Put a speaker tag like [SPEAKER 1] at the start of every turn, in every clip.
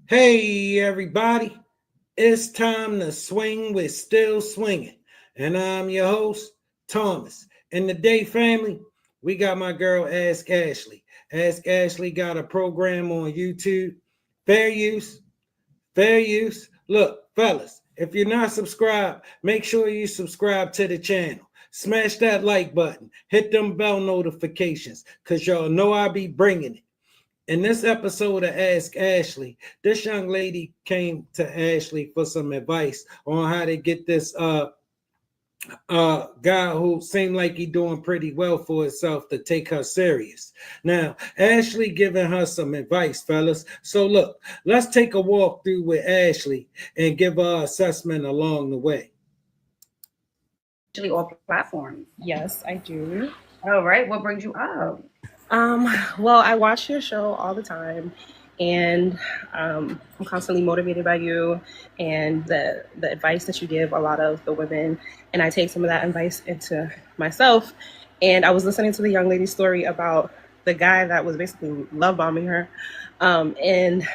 [SPEAKER 1] Hey everybody, it's time to swing with Still Swinging. And I'm your host, Thomas. And today, family, we got my girl Ask Ashley. Ask Ashley got a program on YouTube. Fair use, fair use. Look, fellas, if you're not subscribed, make sure you subscribe to the channel. Smash that like button, hit them bell notifications, because y'all know I be bringing it. In this episode of Ask Ashley, this young lady came to Ashley for some advice on how to get this guy who seemed like he doing pretty well for himself to take her serious. Now, Ashley giving her some advice, fellas. So look, let's take a walk through with Ashley and give her assessment along the way.
[SPEAKER 2] Actually, all platforms.
[SPEAKER 3] Yes, I do.
[SPEAKER 2] All right. What brings you up?
[SPEAKER 3] Well, I watch your show all the time, and I'm constantly motivated by you and the advice that you give a lot of the women, and I take some of that advice into myself. And I was listening to the young lady's story about the guy that was basically love bombing her, and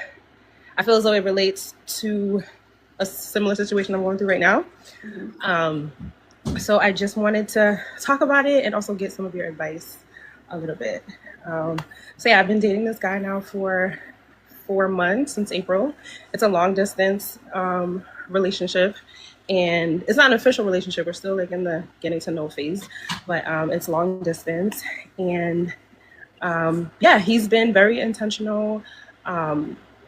[SPEAKER 3] I feel as though it relates to a similar situation I'm going through right now. So I just wanted to talk about it and also get some of your advice a little bit. So yeah, I've been dating this guy now for 4 months, since April. It's a long distance relationship, and it's not an official relationship. We're still like in the getting to know phase, but it's long distance. And yeah, he's been very intentional,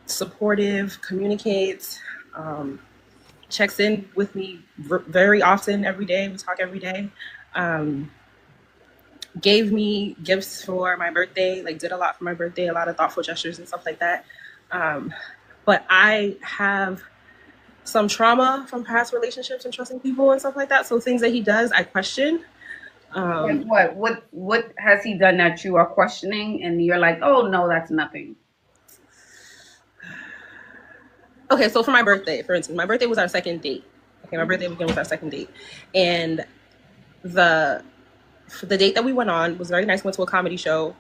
[SPEAKER 3] supportive, communicates, checks in with me very often every day. We talk every day. Gave me gifts for my birthday, like did a lot for my birthday, a lot of thoughtful gestures and stuff like that. But I have some trauma from past relationships and trusting people and stuff like that. So things that he does, I question.
[SPEAKER 2] And what has he done that you are questioning and you're like, oh no, that's nothing?
[SPEAKER 3] Okay, so for my birthday, for instance, my birthday was our second date. Okay, my birthday weekend was our second date. And the date that we went on was very nice. We went to a comedy show,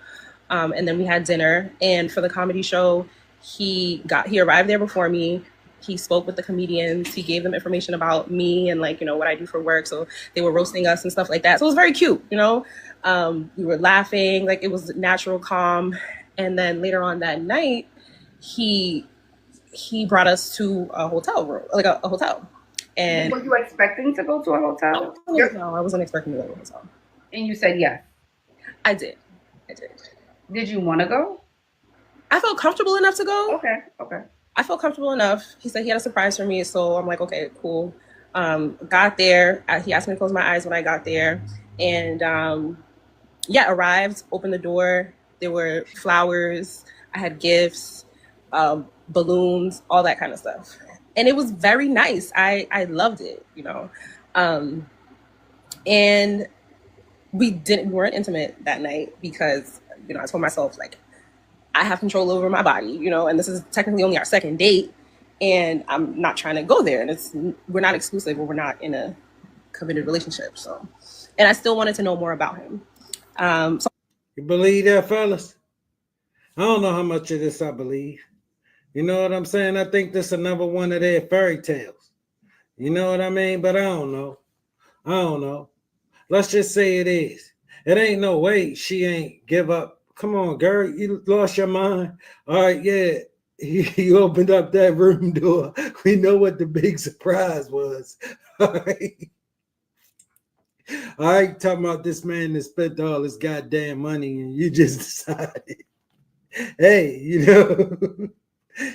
[SPEAKER 3] and then we had dinner. And for the comedy show, he arrived there before me. He spoke with the comedians. He gave them information about me and what I do for work. So they were roasting us and stuff like that. So it was very cute, We were laughing, like it was natural, calm. And then later on that night, he brought us to a hotel room, like a hotel. And
[SPEAKER 2] were you expecting to go to a hotel?
[SPEAKER 3] No, I wasn't expecting to go to a hotel.
[SPEAKER 2] And you said yes.
[SPEAKER 3] I did.
[SPEAKER 2] Did you want to go?
[SPEAKER 3] I felt comfortable enough to go.
[SPEAKER 2] Okay.
[SPEAKER 3] I felt comfortable enough. He said he had a surprise for me, so I'm like, okay, cool. Got there. He asked me to close my eyes when I got there, and arrived. Opened the door. There were flowers. I had gifts, balloons, all that kind of stuff, and it was very nice. I loved it, and we weren't intimate that night because I told myself I have control over my body, and this is technically only our second date, and I'm not trying to go there, and we're not exclusive, or we're not in a committed relationship. So, and I still wanted to know more about him. So
[SPEAKER 1] You believe that, fellas? I don't know how much of this I believe. You know what I'm saying? I think this is another one of their fairy tales. You know what I mean? But I don't know. Let's just say it is. It ain't no way she ain't give up. Come on, girl. You lost your mind. All right, yeah. He opened up that room door. We know what the big surprise was. All right. I ain't talking about this man that spent all his goddamn money and you just decided, hey,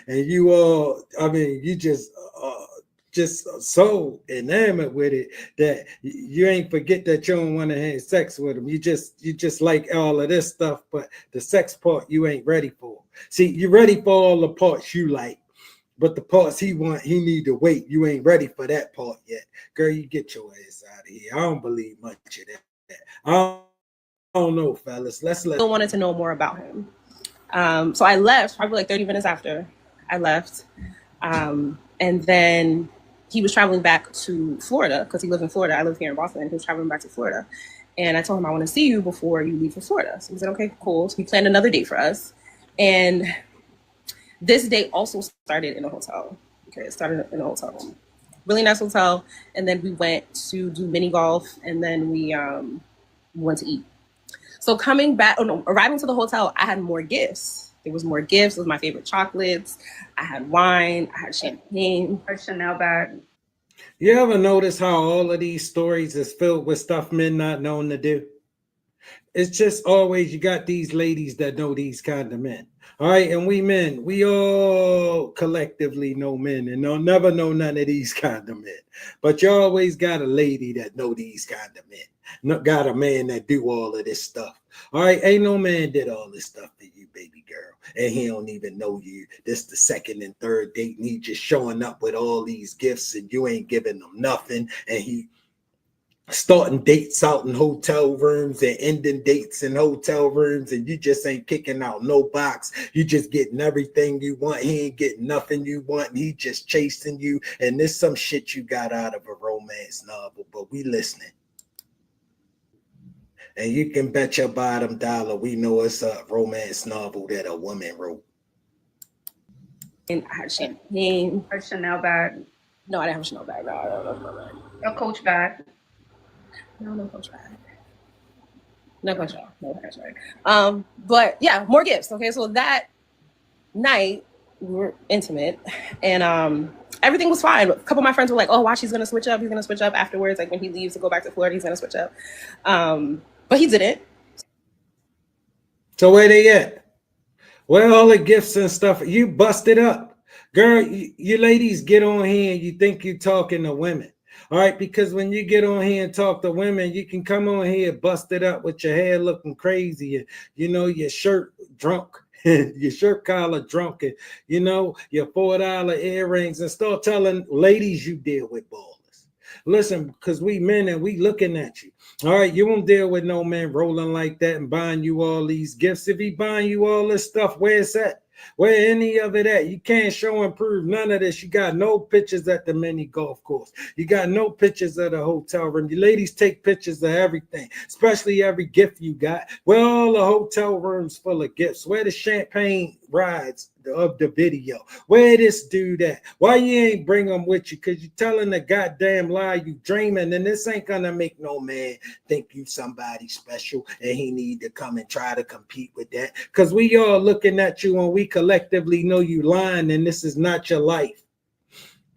[SPEAKER 1] and you all, you just so enamored with it that you ain't forget that you don't want to have sex with him. You just like all of this stuff, but the sex part you ain't ready for. See, you're ready for all the parts you like, but the parts he need to wait. You ain't ready for that part yet. Girl, you get your ass out of here. I don't believe much of that. I don't know, fellas.
[SPEAKER 3] Still wanted to know more about him. So I left probably 30 minutes after I left. And then he was traveling back to Florida because he lived in Florida. I live here in Boston, and he was traveling back to Florida. And I told him, I want to see you before you leave for Florida. So he said, okay, cool. So he planned another date for us. And This date also started in a hotel. Okay, it started in a hotel room. Really nice hotel. And then we went to do mini golf, and then we went to eat. So coming back, arriving to the hotel, I had more gifts. There was more gifts. It was my favorite chocolates. I had wine. I had champagne.
[SPEAKER 2] A Chanel bag.
[SPEAKER 1] You ever notice how all of these stories is filled with stuff men not known to do? It's just always you got these ladies that know these kind of men. All right, and we men, we all collectively know men and don't never know none of these kind of men. But you always got a lady that know these kind of men. Not got a man that do all of this stuff. All right, ain't no man did all this stuff for you, baby girl, and he don't even know you. This the second and third date, and he just showing up with all these gifts, and you ain't giving them nothing, and he starting dates out in hotel rooms and ending dates in hotel rooms, and you just ain't kicking out no box. You just getting everything you want. He ain't getting nothing you want, and he just chasing you. And this some shit you got out of a romance novel, but we listening. And you can bet your bottom dollar we know it's a romance novel that a woman wrote.
[SPEAKER 3] And I had champagne.
[SPEAKER 2] A Chanel bag.
[SPEAKER 3] No, I didn't have a Chanel bag. No, I don't have a Chanel bag.
[SPEAKER 2] A Coach bag.
[SPEAKER 3] No Coach bag. No Coach bag. No Coach bag. But yeah, more gifts. Okay, so that night we were intimate, and everything was fine. A couple of my friends were like, "Oh, watch, he's gonna switch up. He's gonna switch up afterwards. Like when he leaves to go back to Florida, he's gonna switch up." But he didn't.
[SPEAKER 1] So where they at? Where all the gifts and stuff? You busted up. Girl, you ladies get on here and you think you're talking to women. All right, because when you get on here and talk to women, you can come on here busted up with your hair looking crazy, and you know your shirt drunk, your shirt collar drunk, and you know your $4 earrings, and start telling ladies you deal with ballers. Listen, because we men and we looking at you. All right, you won't deal with no man rolling like that and buying you all these gifts. If he buying you all this stuff, where's that? Where any of it at? You can't show and prove none of this. You got no pictures at the mini golf course. You got no pictures of the hotel room. You ladies take pictures of everything, especially every gift you got. Where all the hotel rooms full of gifts? Where the champagne rides of the video? Where this dude at? Why you ain't bring them with you? Because you telling a goddamn lie, you dreaming, and this ain't gonna make no man think you somebody special and he need to come and try to compete with that. Because we all looking at you and we collectively know you lying, and this is not your life.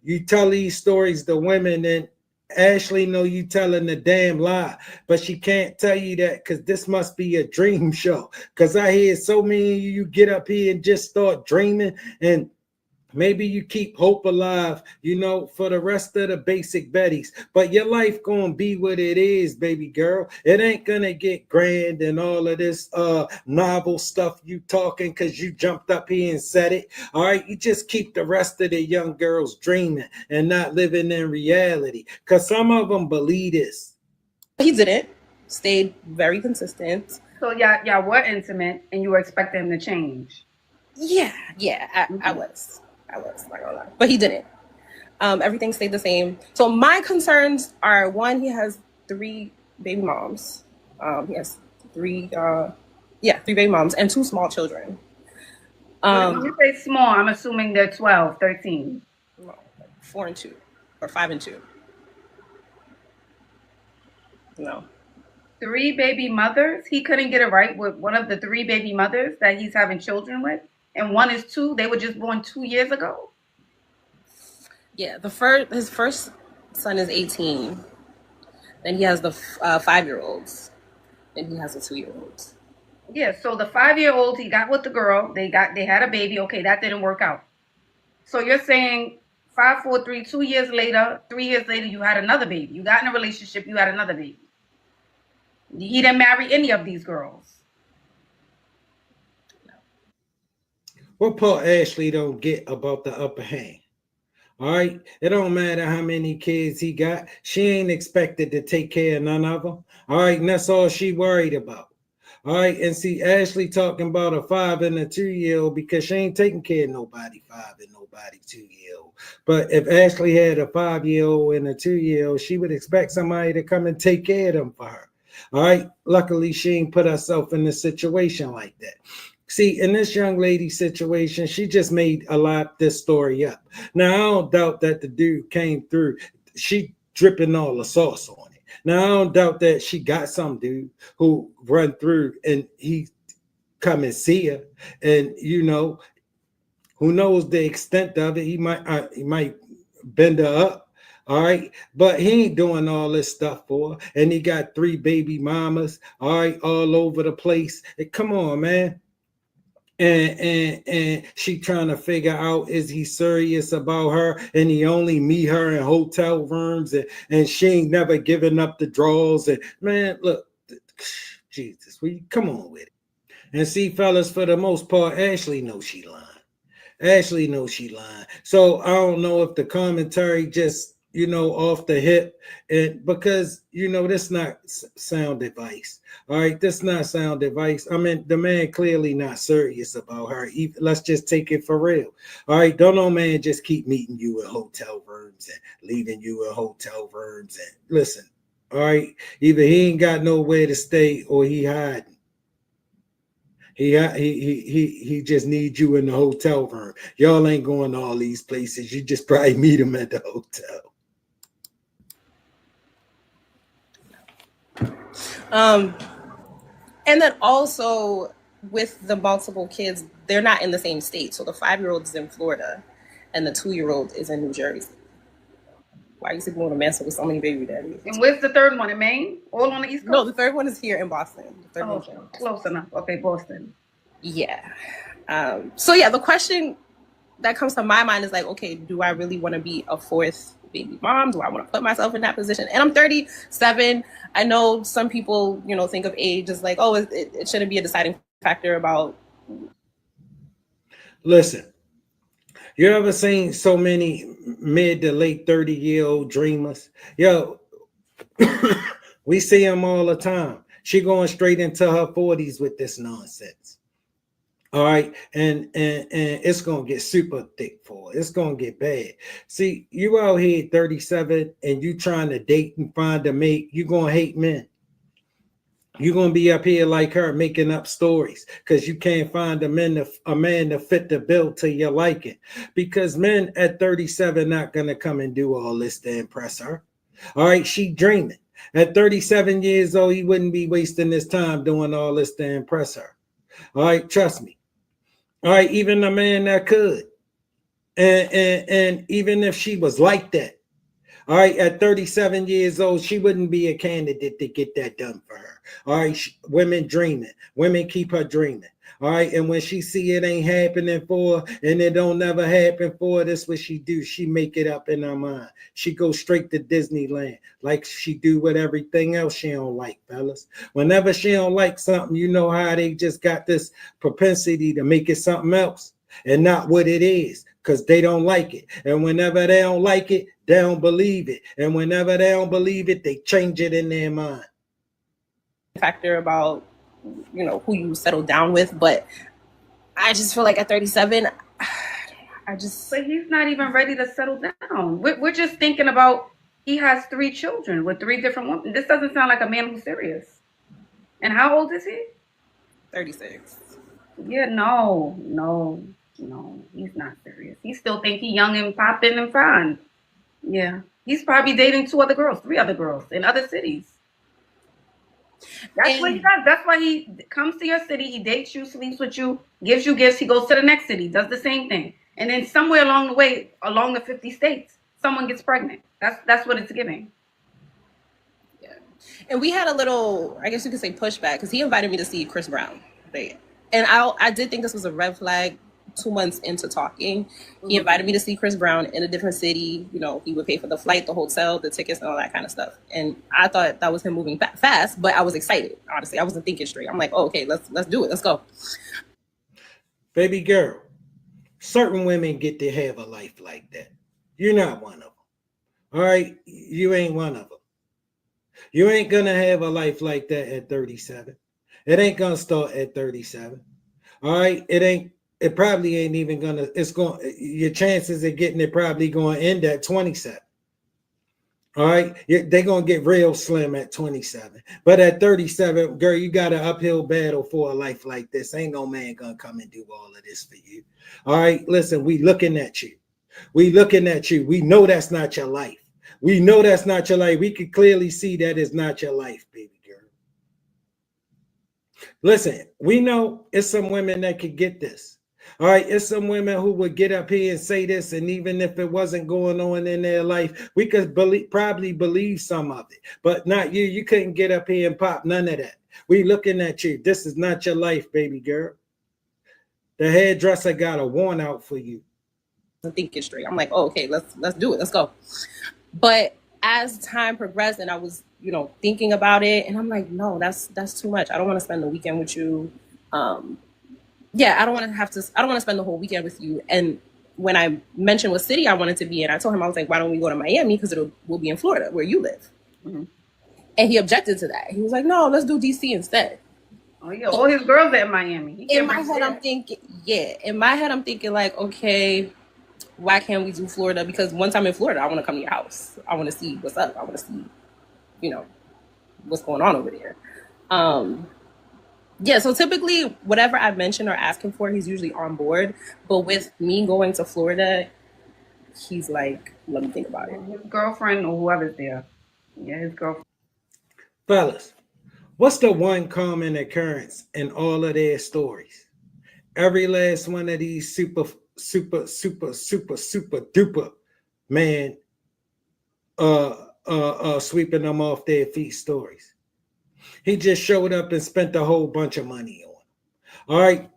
[SPEAKER 1] You tell these stories to women, and Ashley know you telling the damn lie, but she can't tell you that because this must be a dream show. Because I hear so many of you get up here and just start dreaming, and maybe you keep hope alive, you know, for the rest of the basic betties. But your life gonna be what it is, baby girl. It ain't gonna get grand and all of this novel stuff you talking because you jumped up here and said it. All right, you just keep the rest of the young girls dreaming and not living in reality. Because some of them believe this.
[SPEAKER 3] He didn't. Stayed very consistent.
[SPEAKER 2] So y'all were intimate, and you were expecting him to change.
[SPEAKER 3] Yeah, I was. Not gonna lie. But he didn't. Everything stayed the same. So my concerns are, one, he has 3 baby moms. He has 3 baby moms and 2 small children.
[SPEAKER 2] When you say small, I'm assuming they're 12, 13.
[SPEAKER 3] No, 4 and 2, or 5 and 2. No.
[SPEAKER 2] 3 baby mothers? He couldn't get it right with one of the 3 baby mothers that he's having children with? And one is 2. They were just born 2 years ago.
[SPEAKER 3] Yeah, his first son is 18. Then he has the 5-year-olds. Then he has the 2-year-olds.
[SPEAKER 2] Yeah, so the 5-year-old he got with the girl. They had a baby. Okay, that didn't work out. So you're saying 5, 4, 3, 2 years later, 3 years later, you had another baby. You got in a relationship, you had another baby. He didn't marry any of these girls.
[SPEAKER 1] What part Ashley don't get about the upper hand? All right, it don't matter how many kids he got. She ain't expected to take care of none of them. All right, and that's all she worried about. All right, and see, Ashley talking about a 5 and a 2-year-old because she ain't taking care of nobody 5 and nobody 2-year-old. But if Ashley had a 5-year-old and a 2-year-old, she would expect somebody to come and take care of them for her. All right, luckily she ain't put herself in a situation like that. See, in this young lady situation, she just made a lot this story up. Now, I don't doubt that the dude came through. She dripping all the sauce on it. Now, I don't doubt that she got some dude who run through and he come and see her. And, you know, who knows the extent of it? He might bend her up. All right, but he ain't doing all this stuff for her. And he got 3 baby mamas, all right, all over the place. Come on, man. And she trying to figure out, is he serious about her, and he only meet her in hotel rooms, and she ain't never giving up the draws. And man, look, Jesus, come on with it. And see, fellas, for the most part, Ashley knows she lying. Ashley knows she lying. So I don't know if the commentary just, you know, off the hip, and because, you know, that's not sound advice. All right, that's not sound advice. I mean, the man clearly not serious about her. Let's just take it for real. All right, don't no man just keep meeting you in hotel rooms and leaving you in hotel rooms. And listen, all right, either he ain't got nowhere to stay or he hiding. He just needs you in the hotel room. Y'all ain't going to all these places. You just probably meet him at the hotel.
[SPEAKER 3] And then also with the multiple kids, they're not in the same state. So the 5-year-old is in Florida and the 2-year-old is in New Jersey. Why you sleeping with a man with so many baby daddies?
[SPEAKER 2] And where's the third one? In Maine? All on the East Coast?
[SPEAKER 3] No, the third one is here in Boston. The third one's here in Boston.
[SPEAKER 2] Close enough. Okay, Boston.
[SPEAKER 3] Yeah. So yeah, the question that comes to my mind is like, okay, do I really want to be a 4th baby mom? Do I want to put myself in that position? And I'm 37. I know some people, you know, think of age as like, oh, it shouldn't be a deciding factor about.
[SPEAKER 1] Listen, you ever seen so many mid to late 30-year-old dreamers? Yo, we see them all the time. She going straight into her 40s with this nonsense. All right, and it's gonna get super thick for her. It's gonna get bad. See, you out here 37 and you trying to date and find a mate, you gonna hate men. You're gonna be up here like her making up stories because you can't find a man to fit the bill to your liking. Because men at 37 not gonna come and do all this to impress her. All right, she dreaming. At 37 years old, he wouldn't be wasting his time doing all this to impress her. All right, trust me. All right, even a man that could. And even if she was like that, all right, at 37 years old, she wouldn't be a candidate to get that done for her. All right, women dreaming. Women keep her dreaming. All right, and when she see it ain't happening for her and it don't never happen for her, that's what she do. She make it up in her mind. She go straight to Disneyland like she do with everything else she don't like, fellas. Whenever she don't like something, you know how they just got this propensity to make it something else and not what it is because they don't like it. And whenever they don't like it, they don't believe it. And whenever they don't believe it, they change it in their mind.
[SPEAKER 3] Factor about, you know, who you settle down with, but I just feel like at 37,
[SPEAKER 2] But he's not even ready to settle down. We're just thinking about he has 3 children with 3 different women. This doesn't sound like a man who's serious. And how old is he?
[SPEAKER 3] 36.
[SPEAKER 2] Yeah, no, he's not serious. He still think he young and popping and fine. Yeah, he's probably dating 2 other girls, 3 other girls in other cities. That's what he does. That's why he comes to your city. He dates you, sleeps with you, gives you gifts. He goes to the next city, does the same thing. And then somewhere along the way, along the 50 states, someone gets pregnant. That's what it's giving.
[SPEAKER 3] Yeah. And we had a little, I guess you could say, pushback because he invited me to see Chris Brown. And I did think this was a red flag 2 months into talking. He invited me to see Chris Brown in a different city. You know, he would pay for the flight, the hotel, the tickets, and all that kind of stuff. And I thought that was him moving fast, but I was excited. Honestly, I wasn't thinking straight. I'm like, oh, okay, let's do it. Let's go.
[SPEAKER 1] Baby girl, certain women get to have a life like that. You're not one of them. All right, you ain't one of them. You ain't gonna have a life like that at 37. It ain't gonna start at 37. All right, it probably ain't even gonna, your chances of getting it probably gonna end at 27. All right, they're gonna get real slim at 27, but at 37, girl, you got an uphill battle for a life like this. Ain't no man gonna come and do all of this for you. All right, listen, we looking at you. We looking at you. We know that's not your life. We know that's not your life. We can clearly see that is not your life, baby girl. Listen, we know it's some women that could get this. All right, it's some women who would get up here and say this, and even if it wasn't going on in their life, we could probably believe some of it, but not you. You couldn't get up here and pop none of that. We looking at you. This is not your life, baby girl. The hairdresser got a worn out for you.
[SPEAKER 3] I'm thinking straight. I'm like, oh, okay, let's do it. Let's go. But as time progressed and I was, thinking about it, and I'm like, no, that's too much. I don't want to spend the weekend with you. I don't want to spend the whole weekend with you. And when I mentioned what city I wanted to be in, I told him, I was like, why don't we go to Miami? Because we'll be in Florida where you live. Mm-hmm. And he objected to that. He was like, no, let's do DC instead.
[SPEAKER 2] Oh yeah, all his girls are in Miami.
[SPEAKER 3] In my head, I'm thinking like, okay, why can't we do Florida? Because once I'm in Florida, I want to come to your house. I want to see what's up. I want to see, what's going on over there. So typically whatever I mention or ask him for, he's usually on board. But with me going to Florida, he's like, let me think about it.
[SPEAKER 2] His girlfriend or whoever's there. Yeah, his girlfriend.
[SPEAKER 1] Fellas, what's the one common occurrence in all of their stories? Every last one of these super duper man sweeping them off their feet stories. He just showed up and spent a whole bunch of money on them. All right,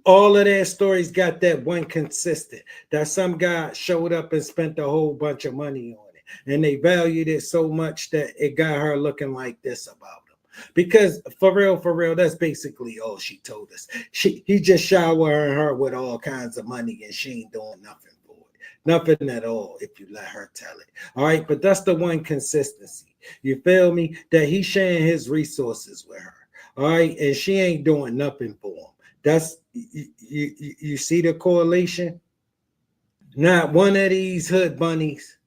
[SPEAKER 1] all of their stories got that one consistent, that some guy showed up and spent a whole bunch of money on it, and they valued it so much that it got her looking like this about him. Because for real, that's basically all she told us. He just showering her with all kinds of money, and she ain't doing nothing for it. Nothing at all, if you let her tell it. All right, but that's the one consistency. You feel me? That he's sharing his resources with her. All right, and she ain't doing nothing for him. That's you see the correlation? Not one of these hood bunnies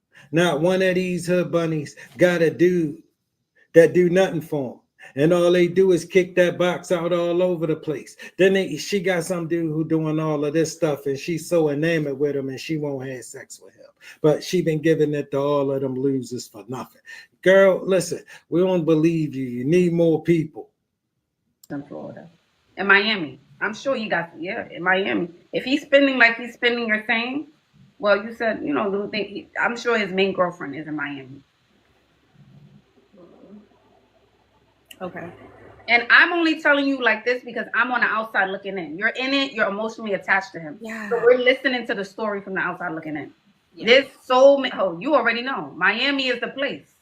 [SPEAKER 1] got a dude that do nothing for him. And all they do is kick that box out all over the place. Then she got some dude who doing all of this stuff, and she's so enamored with him, and she won't have sex with him. But she been giving it to all of them losers for nothing. Girl, listen, we don't believe you. You need more people.
[SPEAKER 2] In Florida. In Miami. I'm sure you got, in Miami. If he's spending like he's spending, you're saying, well, you said, I'm sure his main girlfriend is in Miami.
[SPEAKER 3] Okay.
[SPEAKER 2] And I'm only telling you like this because I'm on the outside looking in. You're in it. You're emotionally attached to him. Yeah. So we're listening to the story from the outside looking in. Yeah. There's you already know. Miami is the place.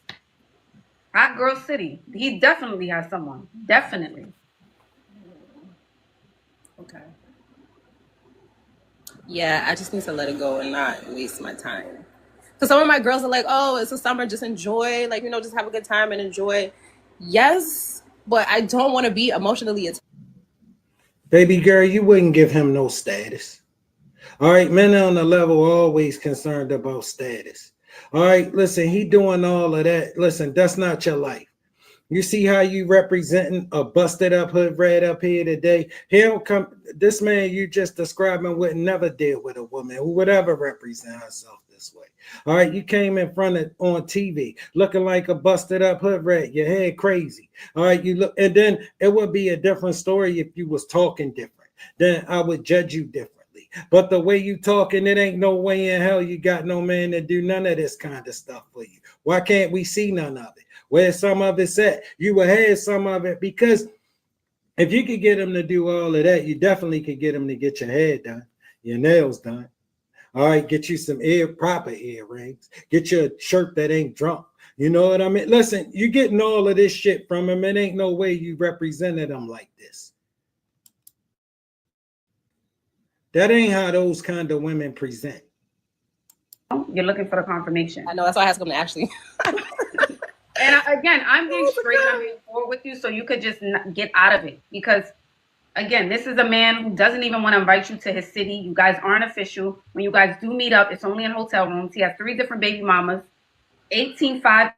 [SPEAKER 2] Hot girl city. He definitely has someone. Definitely.
[SPEAKER 3] Okay. Yeah, I just need to let it go and not waste my time. Because some of my girls are like, oh, it's a summer. Just enjoy. Like, just have a good time and enjoy. Yes, but I don't want to be emotionally attached.
[SPEAKER 1] Baby girl, you wouldn't give him no status. All right, men on the level are always concerned about status. All right, listen, he doing all of that. Listen, that's not your life. You see how you representing a busted up hood rat up here today? This man you just describing would never deal with a woman who would ever represent herself this way. All right, you came in front of on TV looking like a busted up hood rat, your head crazy. All right, you look, and then it would be a different story if you was talking different. Then I would judge you differently. But the way you talking, it ain't no way in hell you got no man to do none of this kind of stuff for you. Why can't we see none of it? Where's some of it at? You will have some of it, because if you could get him to do all of that, you definitely could get him to get your hair done, your nails done. All right, get you some proper earrings. Get you a shirt that ain't drunk. You know what I mean? Listen, you getting all of this shit from him. It ain't no way you represented him like this. That ain't how those kind of women present.
[SPEAKER 2] You're looking for the confirmation.
[SPEAKER 3] I know, that's why I asked him to actually.
[SPEAKER 2] And again, I'm being straight, I'm being forward with you so you could just get out of it. Because, again, this is a man who doesn't even want to invite you to his city. You guys aren't official. When you guys do meet up, it's only in hotel rooms. He has 3 different baby mamas. 18.5.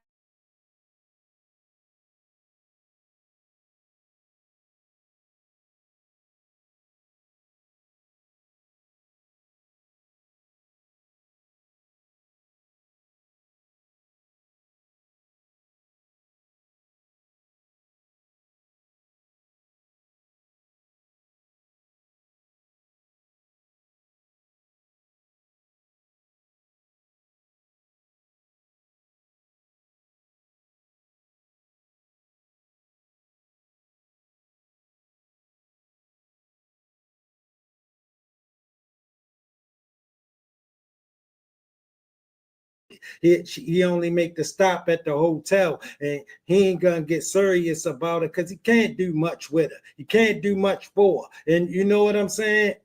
[SPEAKER 1] He only make the stop at the hotel, and he ain't gonna get serious about it because he can't do much with her. He can't do much for her. And you know what I'm saying?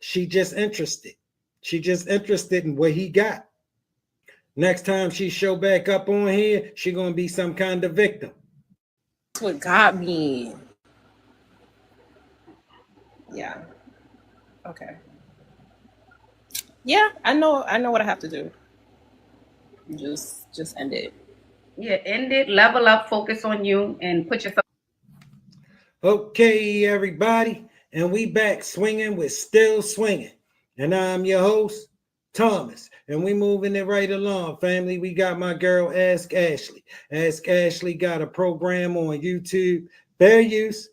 [SPEAKER 1] She just interested. She just interested in what he got. Next time she show back up on here, she gonna be some kind of victim.
[SPEAKER 3] That's what got me. Yeah. Okay. Yeah, I know what I have to do. Just end it.
[SPEAKER 2] Yeah, end it, level up, focus on you, and put yourself.
[SPEAKER 1] Okay, everybody, and we back swinging with Still Swinging. And I'm your host, Thomas, and we moving it right along, family. We got my girl, Ask Ashley. Ask Ashley got a program on YouTube. Fair use.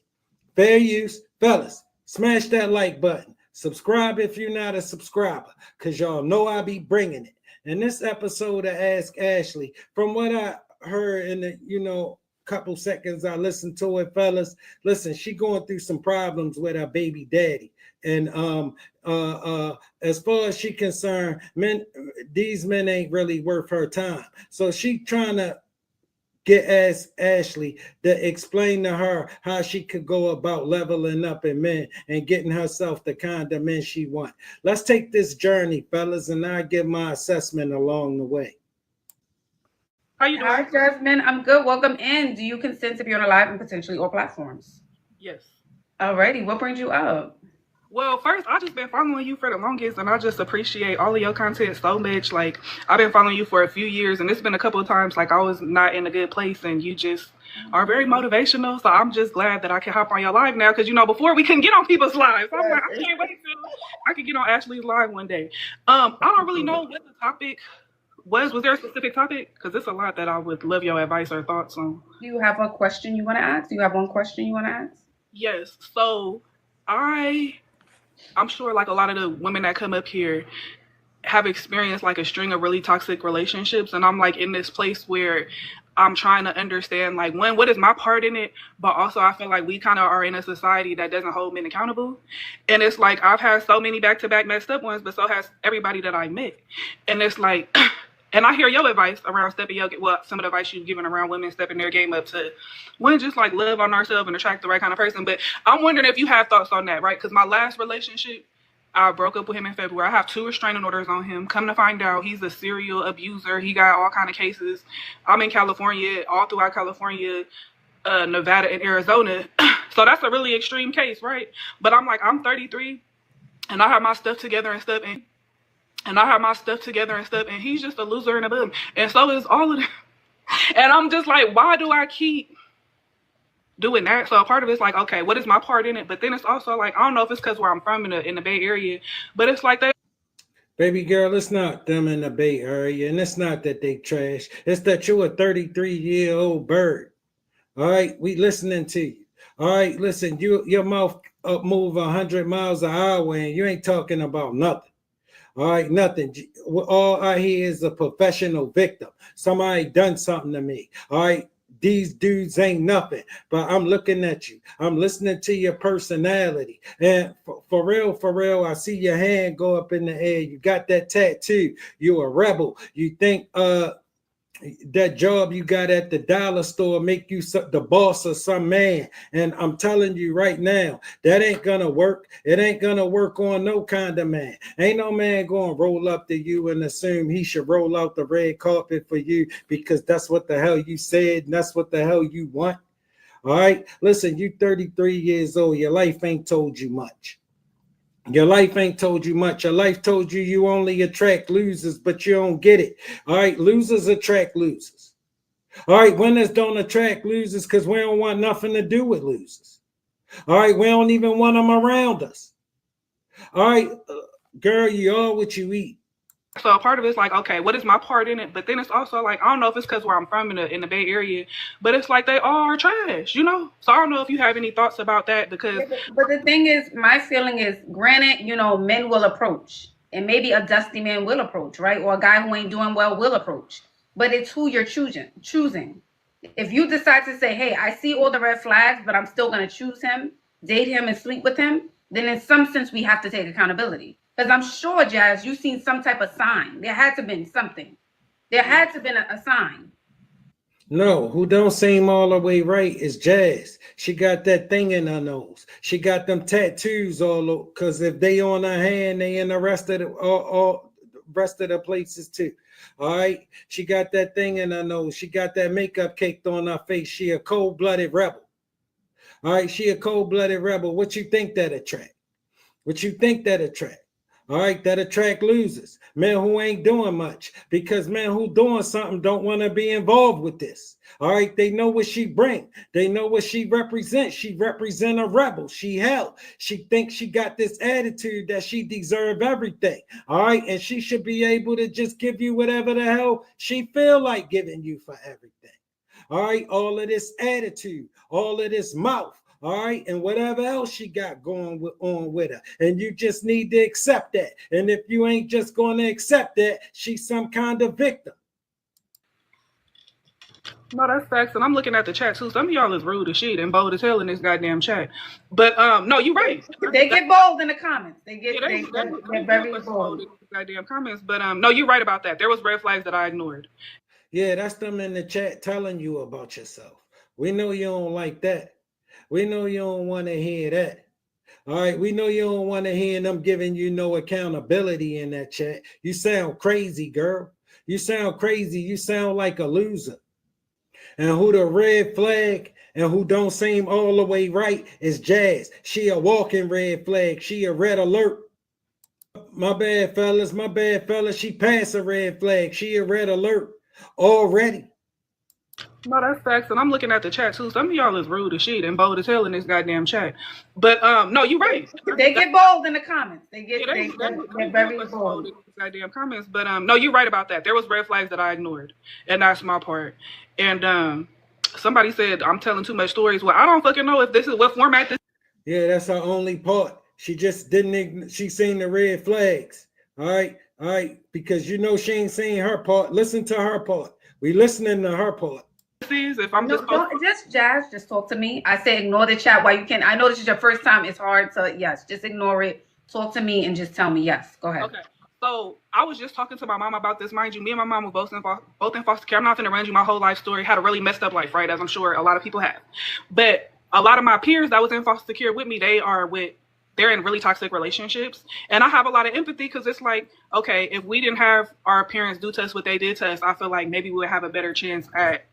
[SPEAKER 1] Fellas, smash that like button. Subscribe if you're not a subscriber, because y'all know I be bringing it. And this episode of Ask Ashley, from what I heard in the, couple seconds I listened to it, fellas, listen, she going through some problems with her baby daddy. And as far as she concerned, these men ain't really worth her time. So she trying to ask Ashley to explain to her how she could go about leveling up in men and getting herself the kind of men she want. Let's take this journey, fellas, and I give my assessment along the way.
[SPEAKER 3] How you doing?
[SPEAKER 2] Hi, Jasmine. I'm good. Welcome in. Do you consent to be on a live and potentially all platforms?
[SPEAKER 4] Yes.
[SPEAKER 2] Alrighty. What brings you up?
[SPEAKER 4] Well, first, I just been following you for the longest, and I just appreciate all of your content so much. Like, I've been following you for a few years, and it's been a couple of times, like, I was not in a good place, and you just are very motivational. So I'm just glad that I can hop on your live now, because, before we couldn't get on people's lives. So I'm like, I can't wait till I can get on Ashley's live one day. I don't really know what the topic was. Was there a specific topic? Because it's a lot that I would love your advice or thoughts on.
[SPEAKER 2] Do you have a question you want to ask? Do you have one question you want to ask?
[SPEAKER 4] Yes. So I'm sure like a lot of the women that come up here have experienced like a string of really toxic relationships, and I'm like in this place where I'm trying to understand like what is my part in it, but also I feel like we kind of are in a society that doesn't hold men accountable. And it's like I've had so many back-to-back messed up ones, but so has everybody that I met. And it's like and I hear your advice around some of the advice you've given around women stepping their game up to one, just like love on ourselves and attract the right kind of person. But I'm wondering if you have thoughts on that, right? Because my last relationship, I broke up with him in February. I have 2 restraining orders on him. Come to find out, he's a serial abuser. He got all kind of cases. I'm in California, all throughout California, Nevada, and Arizona. So that's a really extreme case, right? But I'm like, I'm 33, and I have my stuff together and stuff, and he's just a loser and a bum. And so is all of them. And I'm just like, why do I keep doing that? So a part of it's like, okay, what is my part in it? But then it's also like, I don't know if it's because where I'm from in the Bay Area, but it's like that.
[SPEAKER 1] Baby girl, it's not them in the Bay Area, and it's not that they trash. It's that you're a 33-year-old bird. All right, we listening to you. All right, listen, your mouth up move 100 miles an hour, and you ain't talking about nothing. All right, nothing. All I hear is a professional victim. Somebody done something to me. All right, these dudes ain't nothing. But I'm looking at you. I'm listening to your personality. And for real, I see your hand go up in the air. You got that tattoo. You a rebel. You think that job you got at the dollar store make you the boss of some man. And I'm telling you right now, that ain't gonna work. It ain't gonna work on no kind of man. Ain't no man gonna roll up to you and assume he should roll out the red carpet for you because that's what the hell you said and that's what the hell you want. All right, listen, you 33 years old, your life ain't told you much. Your life ain't told you much. Your life told you you only attract losers, but you don't get it. All right, losers attract losers. All right, winners don't attract losers because we don't want nothing to do with losers. All right, we don't even want them around us. All right, girl, you are what you eat.
[SPEAKER 4] So a part of it's like, okay, what is my part in it? But then it's also like, I don't know if it's because where I'm from in the Bay Area, but it's like they all are trash, you know? So I don't know if you have any thoughts about that because.
[SPEAKER 2] But the thing is, my feeling is, granted, men will approach, and maybe a dusty man will approach, right? Or a guy who ain't doing well will approach. But it's who you're choosing. If you decide to say, hey, I see all the red flags, but I'm still going to choose him, date him, and sleep with him, then in some sense we have to take accountability. Because I'm sure, Jazz, you've seen some type of sign. There had to have been something. There had to have been a sign.
[SPEAKER 1] No, who don't seem all the way right is Jazz. She got that thing in her nose. She got them tattoos all over. Because if they on her hand, they in the rest of all rest of the places too. All right, she got that thing in her nose. She got that makeup caked on her face. She a cold-blooded rebel. All right, she a cold-blooded rebel. What you think that attract? What you think that attract? All right, that attract losers. Men who ain't doing much because men who doing something don't want to be involved with this. All right, they know what she bring. They know what she represents. She represent a rebel. She hell. She thinks she got this attitude that she deserve everything. All right, and she should be able to just give you whatever the hell she feel like giving you for everything. All right, all of this attitude, all of this mouth. All right, and whatever else she got going on with her, and you just need to accept that. And if you ain't just going to accept that, she's some kind of victim.
[SPEAKER 4] No, that's facts. And I'm looking at the chat too. Some of y'all is rude as shit and bold as hell in this goddamn chat. But no, you're right.
[SPEAKER 2] They get bold in the comments. They're very
[SPEAKER 4] bold in the goddamn comments. But no, you're right about that. There was red flags that I ignored.
[SPEAKER 1] Yeah, that's them in the chat telling you about yourself. We know you don't like that. We know you don't want to hear that. All right, we know you don't want to hear them giving you no accountability in that chat. You sound crazy, girl. You sound crazy. You sound like a loser. And who the red flag and who don't seem all the way right is Jazz. She a walking red flag. She a red alert. My bad, fellas. My bad, fellas. She passed a red flag. She a red alert already.
[SPEAKER 4] No, that's facts. And I'm looking at the chat too. Some of y'all is rude as shit and bold as hell in this goddamn chat. But no, you're right.
[SPEAKER 2] They get bold in the comments. They're very bold
[SPEAKER 4] in these goddamn comments. But no, you're right about that. There was red flags that I ignored, and that's my part. And somebody said I'm telling too much stories. Well, I don't fucking know if this is what format this.
[SPEAKER 1] Yeah, that's her only part. She just didn't. She seen the red flags. All right, because she ain't seen her part. Listen to her part. We listening to her part.
[SPEAKER 4] If I'm
[SPEAKER 2] just Jazz, just talk to me. I say ignore the chat while you can. I know this is your first time. It's hard, so yes, just ignore it. Talk to me and just tell me yes. Go ahead.
[SPEAKER 4] Okay. So I was just talking to my mom about this. Mind you, me and my mom were both in foster care. I'm not going to run you my whole life story. Had a really messed up life, right? As I'm sure a lot of people have. But a lot of my peers that was in foster care with me, they're in really toxic relationships. And I have a lot of empathy because it's like, okay, if we didn't have our parents do to us what they did to us, I feel like maybe we would have a better chance at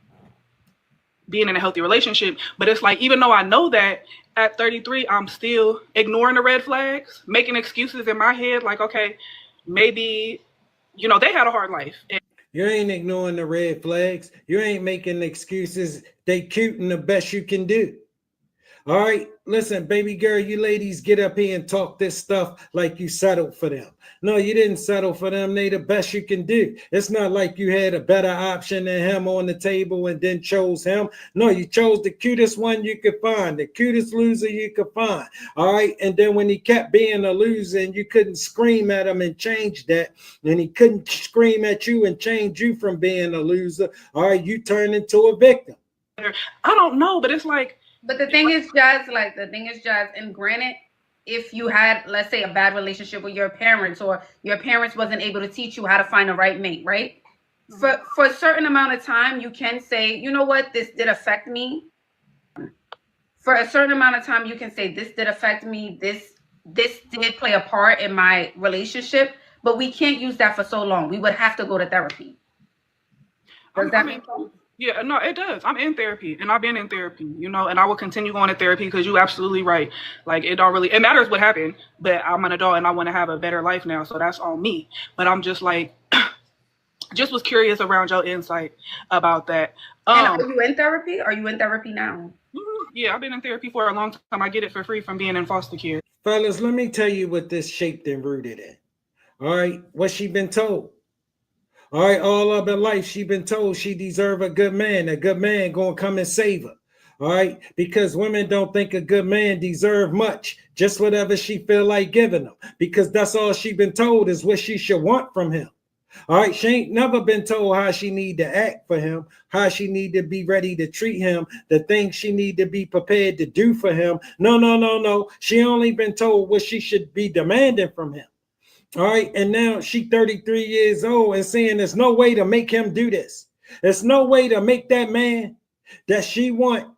[SPEAKER 4] being in a healthy relationship. But it's like, even though I know that at 33, I'm still ignoring the red flags, making excuses in my head. Like, okay, maybe, they had a hard life.
[SPEAKER 1] You ain't ignoring the red flags. You ain't making excuses. They cute and the best you can do. All right, listen, baby girl, you ladies get up here and talk this stuff like you settled for them. No, you didn't settle for them. They the best you can do. It's not like you had a better option than him on the table and then chose him. No, you chose the cutest one you could find, the cutest loser you could find. All right, and then when he kept being a loser and you couldn't scream at him and change that, and he couldn't scream at you and change you from being a loser, all right, you turned into a victim.
[SPEAKER 4] I don't know, but it's like,
[SPEAKER 2] but the thing is, Jazz, and granted, if you had, let's say, a bad relationship with your parents, or your parents wasn't able to teach you how to find the right mate, right? For a certain amount of time, you can say, you know what, this did affect me. For a certain amount of time, you can say, this did affect me. This did play a part in my relationship, but we can't use that for so long. We would have to go to therapy.
[SPEAKER 4] Yeah, no, it does. I'm in therapy and I've been in therapy, you know, and I will continue going to therapy because you're absolutely right. Like, it matters what happened, but I'm an adult and I want to have a better life now. So that's on me. But I'm just like, just was curious around your insight about that.
[SPEAKER 2] And are you in therapy? Are you in therapy now?
[SPEAKER 4] Yeah, I've been in therapy for a long time. I get it for free from being in foster care.
[SPEAKER 1] Fellas, let me tell you what this shaped and rooted in. All right, what she been told. All right, all of her life she been told she deserve a good man gonna come and save her. All right, because women don't think a good man deserve much, just whatever she feel like giving them, because that's all she been told is what she should want from him. All right, she ain't never been told how she need to act for him, how she need to be ready to treat him, the things she need to be prepared to do for him. No, no, no, no. She only been told what she should be demanding from him. All right, and now she 33 years old and saying there's no way to make him do this. There's no way to make that man that she want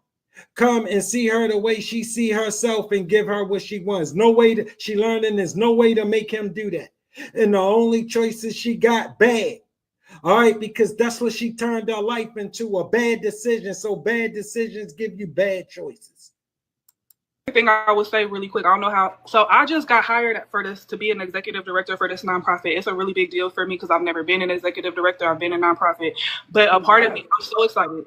[SPEAKER 1] come and see her the way she see herself and give her what she wants. No way to, she learning there's no way to make him do that. And the only choices she got bad. All right, because that's what she turned her life into, a bad decision. So bad decisions give you bad choices.
[SPEAKER 4] Thing I would say really quick, I don't know how. So I just got hired for this to be an executive director for this nonprofit. It's a really big deal for me because I've never been an executive director. I've been a nonprofit, but a part of me, I'm so excited.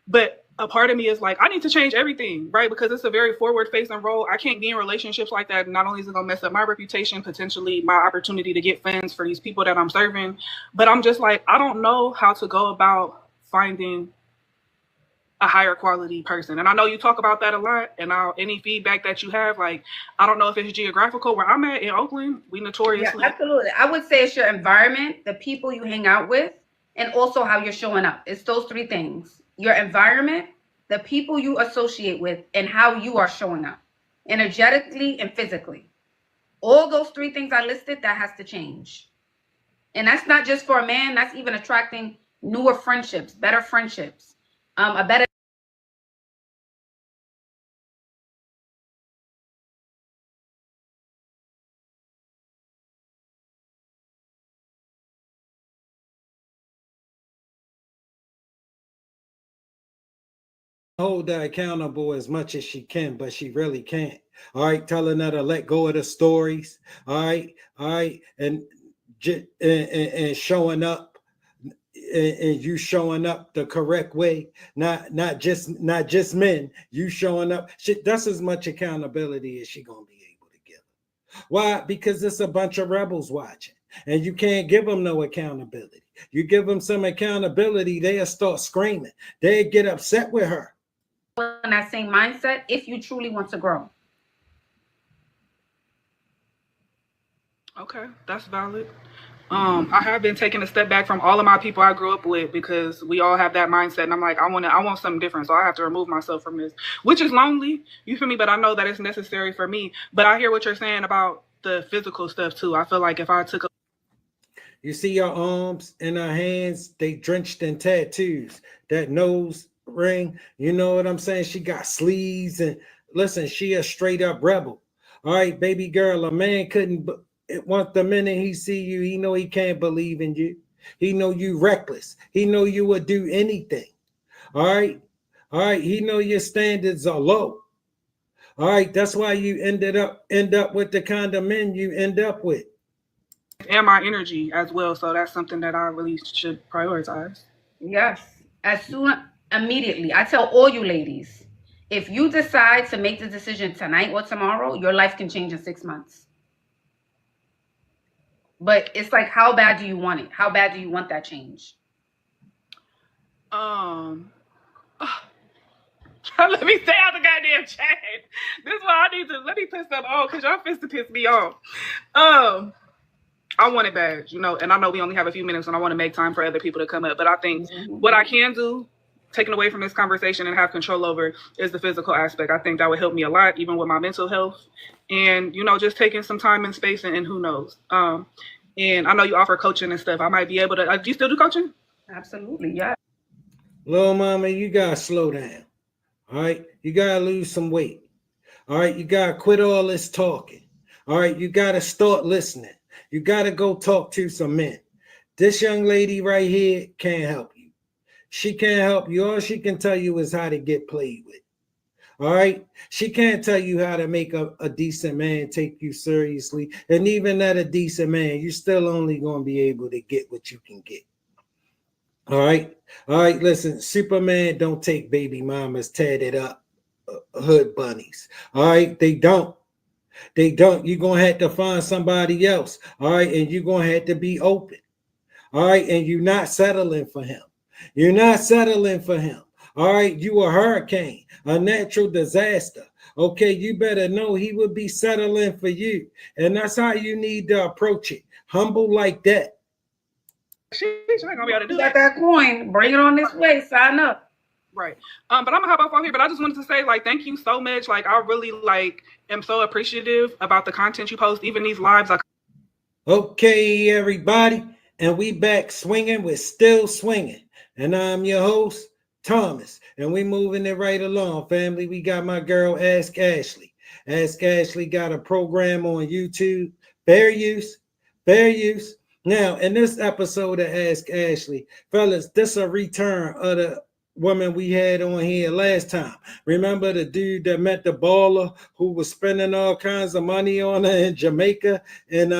[SPEAKER 4] But a part of me is like, I need to change everything, right? Because it's a very forward-facing role. I can't be in relationships like that. Not only is it gonna mess up my reputation, potentially my opportunity to get funds for these people that I'm serving, but I'm just like, I don't know how to go about finding a higher quality person. And I know you talk about that a lot, and any feedback that you have, like, I don't know if it's geographical. Where I'm at in Oakland, we notoriously.
[SPEAKER 2] Yeah, absolutely. I would say it's your environment, the people you hang out with, and also how you're showing up. It's those three things: your environment, the people you associate with, and how you are showing up energetically and physically. All those three things I listed, that has to change. And that's not just for a man, that's even attracting newer friendships, better friendships, a better
[SPEAKER 1] Hold her accountable as much as she can, but she really can't. All right, telling her to let go of the stories. All right, and showing up, and you showing up the correct way, not just men. You showing up. That's as much accountability as she gonna be able to give. Why? Because it's a bunch of rebels watching, and you can't give them no accountability. You give them some accountability, they'll start screaming. They'll get upset with her.
[SPEAKER 2] in that same mindset if you truly want to grow.
[SPEAKER 4] Okay, that's valid. I have been taking a step back from all of my people I grew up with because we all have that mindset, and I'm like, I want something different, so I have to remove myself from this, which is lonely. You feel me? But I know that it's necessary for me. But I hear what you're saying about the physical stuff too. I feel like if I took a
[SPEAKER 1] You see her arms and her hands, they drenched in tattoos. That nose ring, you know what I'm saying? She got sleeves, and listen, she a straight up rebel. All right, baby girl, a man couldn't, once the minute he see you, he know he can't believe in you. He know you reckless. He know you would do anything. All right, he know your standards are low. All right, that's why you end up with the kind of men you end up with.
[SPEAKER 4] and my energy as well, so that's something that I really should prioritize.
[SPEAKER 2] Yes. Immediately. I tell all you ladies, if you decide to make the decision tonight or tomorrow, your life can change in 6 months. But it's like, how bad do you want it? How bad do you want that change?
[SPEAKER 4] Let me stay out the goddamn chat. This is why I need to let me put stuff on because y'all fist to piss me off. I want it bad, you know, and I know we only have a few minutes and I want to make time for other people to come up. But I think what I can do, taking away from this conversation and have control over, is the physical aspect. I think that would help me a lot, even with my mental health. And, you know, just taking some time and space and who knows. And I know you offer coaching and stuff. I might be able to. Do you still do coaching?
[SPEAKER 2] Absolutely, yeah.
[SPEAKER 1] Little mama, you got to slow down. All right, you got to lose some weight. All right, you got to quit all this talking. All right, you got to start listening. You got to go talk to some men. This young lady right here can't help you. She can't help you. All she can tell you is how to get played with. All right. She can't tell you how to make a decent man take you seriously. And even at a decent man, you're still only going to be able to get what you can get. All right. All right. Listen, Superman don't take baby mamas tatted up hood bunnies. All right. They don't. They don't. You're going to have to find somebody else. All right. And you're going to have to be open. All right. And you're not settling for him. You're not settling for him. All right. You a hurricane, a natural disaster. Okay. You better know he would be settling for you. And that's how you need to approach it. Humble like that.
[SPEAKER 4] She's not gonna be able to do
[SPEAKER 2] Got
[SPEAKER 4] that.
[SPEAKER 2] that coin. Bring it on this way. Sign up.
[SPEAKER 4] Right. But I'm gonna hop off here. But I just wanted to say, like, thank you so much. Like, I really am so appreciative about the content you post, even these lives.
[SPEAKER 1] Okay, everybody, and we back swinging. We're still swinging, and I'm your host, Thomas, and we moving it right along, family. We got my girl, Ask Ashley. Ask Ashley got a program on YouTube. Fair use, fair use. Now, in this episode of Ask Ashley, fellas, this a return of the woman we had on here last time. Remember the dude that met the baller who was spending all kinds of money on her in Jamaica, and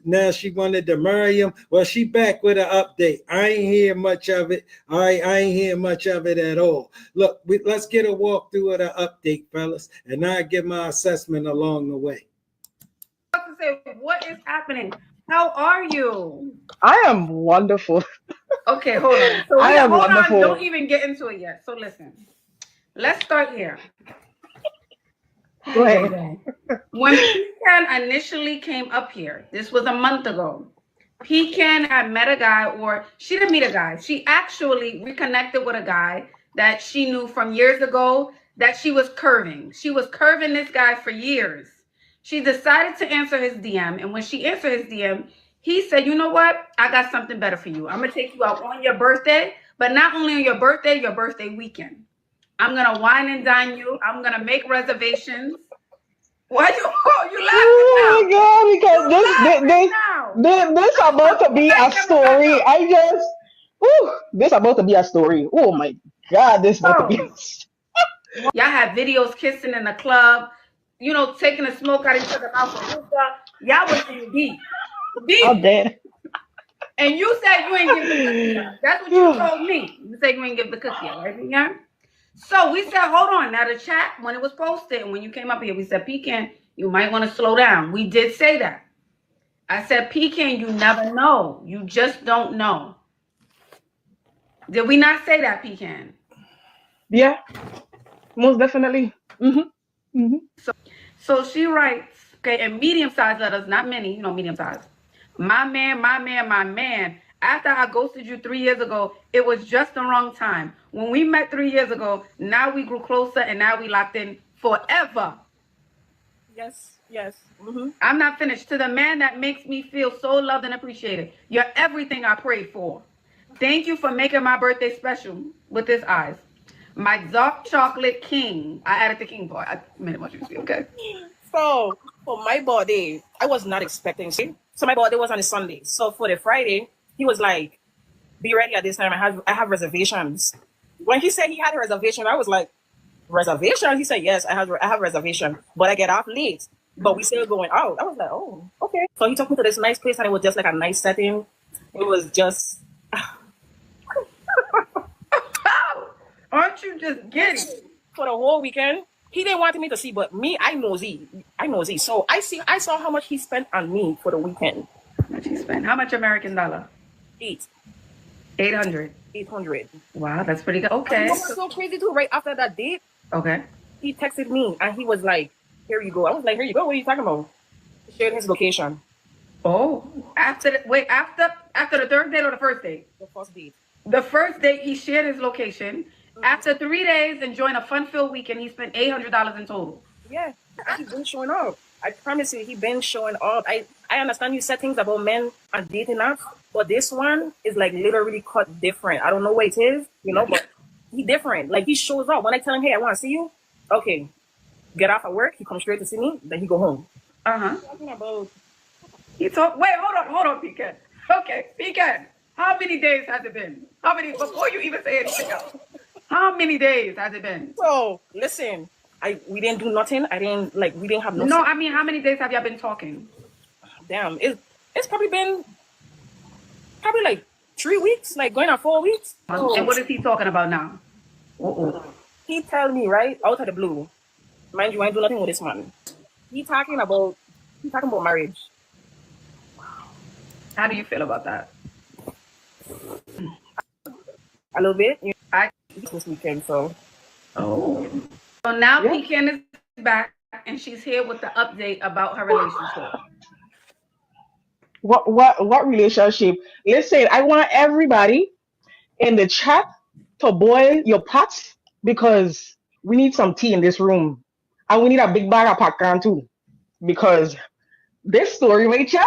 [SPEAKER 1] now she wanted to marry him. Well, she back with an update. I ain't hear much of it. I ain't hear much of it at all. Look, let's get a walkthrough of the update, fellas, and I give my assessment along the way.
[SPEAKER 2] Say, what is happening? How are you?
[SPEAKER 3] I am wonderful.
[SPEAKER 2] Okay, hold on. So
[SPEAKER 3] I am
[SPEAKER 2] hold
[SPEAKER 3] wonderful.
[SPEAKER 2] on. Don't even get into it yet. So listen. Let's start here.
[SPEAKER 3] Go ahead.
[SPEAKER 2] When Pecan initially came up here, this was a month ago. Pecan had met a guy, or she didn't meet a guy. She actually reconnected with a guy that she knew from years ago that she was curving. She was curving this guy for years. She decided to answer his DM, and when she answered his DM, he said, you know what? I got something better for you. I'm going to take you out on your birthday, but not only on your birthday weekend. I'm going to wine and dine you. I'm going to make reservations. Why you laughing
[SPEAKER 3] Oh
[SPEAKER 2] now?
[SPEAKER 3] my God, because this about to be a story. This about to be a story. Oh my God, this about to be.
[SPEAKER 2] Y'all have videos kissing in the club, you know, taking a smoke out of each other's mouth for hookah. Y'all was in deep.
[SPEAKER 3] I'm dead.
[SPEAKER 2] And you said you ain't give the cookie. That's what you told me. You said you ain't give the cookie, right? Yeah. So we said, hold on. Now the chat, when it was posted and when you came up here, we said, Pecan, you might want to slow down. We did say that. I said, Pecan, you never know. You just don't know. Did we not say that, Pecan?
[SPEAKER 3] Yeah, most definitely. Mm-hmm. Mm-hmm.
[SPEAKER 2] So she writes, okay, in medium-sized letters, not many, you know, medium-sized. My man, after I ghosted you 3 years ago, it was just the wrong time. When we met 3 years ago, now we grew closer and now we locked in forever.
[SPEAKER 3] Yes. Mm-hmm.
[SPEAKER 2] I'm not finished. To the man that makes me feel so loved and appreciated. You're everything I prayed for. Thank you for making my birthday special with his eyes. My dark chocolate king. I added the king part. I made it much easier, okay?
[SPEAKER 3] So for my birthday, I was not expecting. So my birthday was on a Sunday. So for the Friday, he was like, "Be ready at this time. I have reservations." When he said he had a reservation, I was like, "Reservation?" He said, "Yes, I have reservation, but I get off late. But we still going out." I was like, "Oh, okay." So he took me to this nice place, and it was just like a nice setting. It was just.
[SPEAKER 2] Aren't you just getting
[SPEAKER 3] for the whole weekend? He didn't want me to see, but me, I know Z. So I saw how much he spent on me for the weekend.
[SPEAKER 2] How much he spent? How much American dollar? 800.
[SPEAKER 3] 800.
[SPEAKER 2] Wow, that's pretty good. Okay.
[SPEAKER 3] It was so crazy too. Right after that date,
[SPEAKER 2] okay,
[SPEAKER 3] he texted me and he was like, "Here you go." I was like, "Here you go. What are you talking about?" He shared his location.
[SPEAKER 2] Oh, after the third date or the first date?
[SPEAKER 3] The first date.
[SPEAKER 2] The first date, he shared his location. After 3 days enjoying a fun-filled weekend, he spent $800 in total.
[SPEAKER 3] Yeah, he's been showing up. I promise you, he's been showing up. I understand you said things about men and dating apps, but this one is like literally cut different. I don't know what it is, you know, but he different. Like he shows up. When I tell him, "Hey, I want to see you," okay, get off at work. He comes straight to see me. Then he go home.
[SPEAKER 2] Talking about. Wait, hold on, Pecan. Okay, Pecan. How many days has it been? How many, before you even say anything else? How many days has it been?
[SPEAKER 3] So listen, we didn't do nothing. We didn't have no.
[SPEAKER 2] No, I mean, how many days have y'all been talking?
[SPEAKER 3] Damn, it's probably been like 3 weeks, like going on 4 weeks.
[SPEAKER 2] And what is he talking about now?
[SPEAKER 3] He tell me right out of the blue, mind you, I ain't do nothing with this man. He talking about marriage.
[SPEAKER 2] How do you feel about that?
[SPEAKER 3] A little bit. This weekend, so.
[SPEAKER 2] Oh. So now Pecan is back, and she's here with the update about her relationship.
[SPEAKER 5] What relationship? Listen, I want everybody in the chat to boil your pots because we need some tea in this room. And we need a big bag of popcorn too. Because this story, Rachel,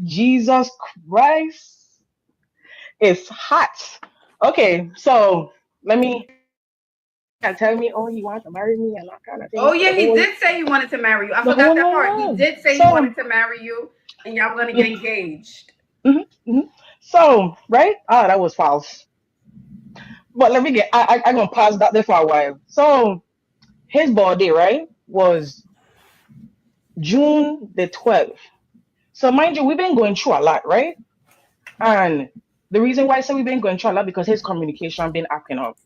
[SPEAKER 5] Jesus Christ, is hot. Okay, so let me tell me, oh, he wants to marry me and that kind of thing.
[SPEAKER 2] Oh yeah, he did say he wanted to marry you. I forgot that part. He did say he wanted to marry you, and y'all were gonna get engaged.
[SPEAKER 5] So, right? That was false. But let me get. I'm gonna pause that there for a while. So, his birthday, right, was June the 12th. So, mind you, we've been going through a lot, right? And the reason why I say we've been going through a lot because his communication been acting up.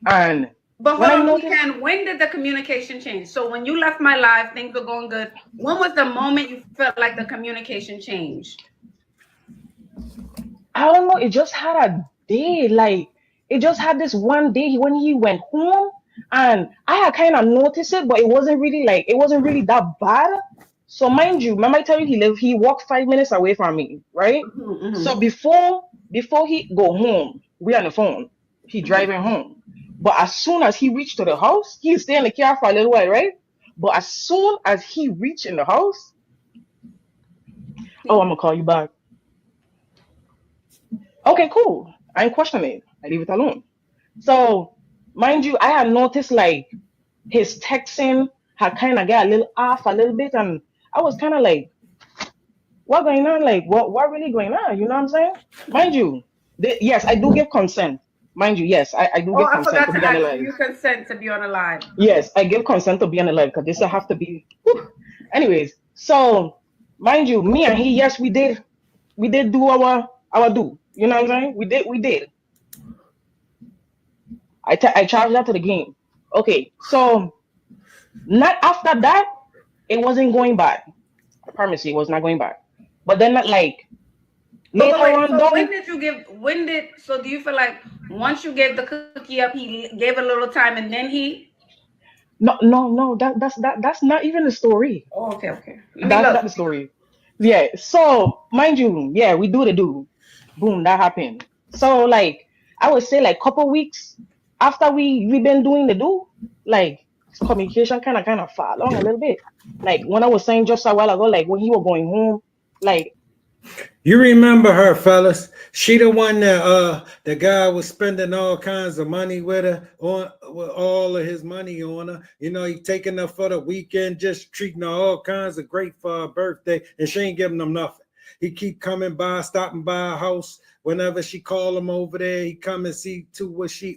[SPEAKER 5] And
[SPEAKER 2] but hold on, Pecan, when did the communication change? So when you left my life, things were going good. When was the moment you felt like the communication changed?
[SPEAKER 5] I don't know. It just had a day. Like, it just had this one day when he went home. And I had kind of noticed it, but it wasn't really that bad. So mind you, remember I tell you he walked 5 minutes away from me, right? So before he go home, we on the phone. He driving home. But as soon as he reached to the house, he stay in the car for a little while, right? But as soon as he reached in the house, oh, I'm gonna call you back. Okay, cool. I ain't questioning it. I leave it alone. So, mind you, I had noticed like his texting had kind of got a little off a little bit, and I was kind of like, what going on? Like, what really going on? You know what I'm saying? Mind you, yes, I do give consent. Mind you, yes, I do give consent to be on the live.
[SPEAKER 2] You consent to be on the live.
[SPEAKER 5] Yes, I give consent to be on the live because this will have to be. Whew. Anyways, so mind you, me and he, yes, we did do our do. You know what I'm saying? We did. I charged that to the game. Okay, so not after that, it wasn't going bad. I promise you, it was not going bad. But then, not like later on.
[SPEAKER 2] So so do you feel like once you gave the cookie up, he gave a little time and then he?
[SPEAKER 5] No. That's not even the story.
[SPEAKER 2] Oh, okay.
[SPEAKER 5] That's not the story. Yeah. So mind you, yeah, we do the do. Boom, that happened. So like I would say like couple weeks after we been doing the do, like communication kind of far along a little bit. Like when I was saying just a while ago, like when he was going home, like.
[SPEAKER 1] You remember her, fellas? She the one that the guy was spending all kinds of money with her, with all of his money on her. You know, he taking her for the weekend, just treating her all kinds of great for her birthday, and she ain't giving them nothing. He keep coming by, stopping by her house whenever she call him over there. He come and see to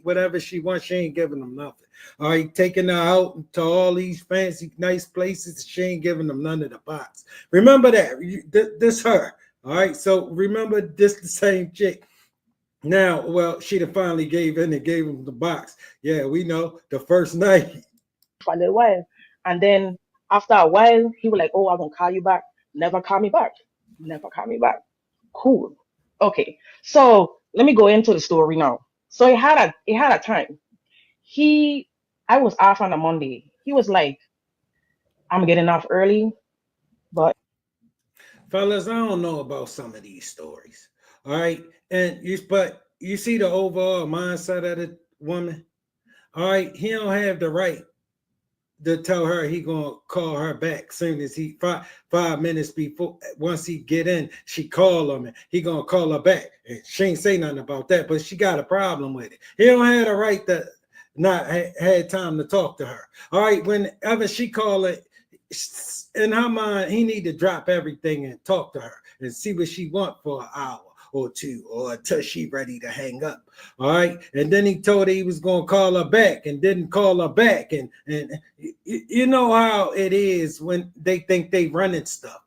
[SPEAKER 1] whatever she wants. She ain't giving them nothing. All right, taking her out to all these fancy, nice places. She ain't giving them none of the box. Remember that. This her. All right, so remember this the same chick. Now, well, she finally gave in and gave him the box. Yeah, we know the first night.
[SPEAKER 5] For a little while. And then after a while, he was like, oh, I'm going to call you back. Never call me back. Never call me back. Cool. Okay, so let me go into the story now. So it had a time. I was off on a Monday. He was like, I'm getting off early, but.
[SPEAKER 1] Fellas, I don't know about some of these stories. All right. But you see the overall mindset of the woman. All right. He don't have the right to tell her he gonna call her back soon as he 5 minutes before. Once he get in, she call him and he gonna call her back. And she ain't say nothing about that, but she got a problem with it. He don't have the right to not had time to talk to her. All right. Whenever she call it, in her mind, he need to drop everything and talk to her and see what she want for an hour or two, or until she ready to hang up. All right. And then he told her he was going to call her back and didn't call her back. And you know how it is when they think they running stuff.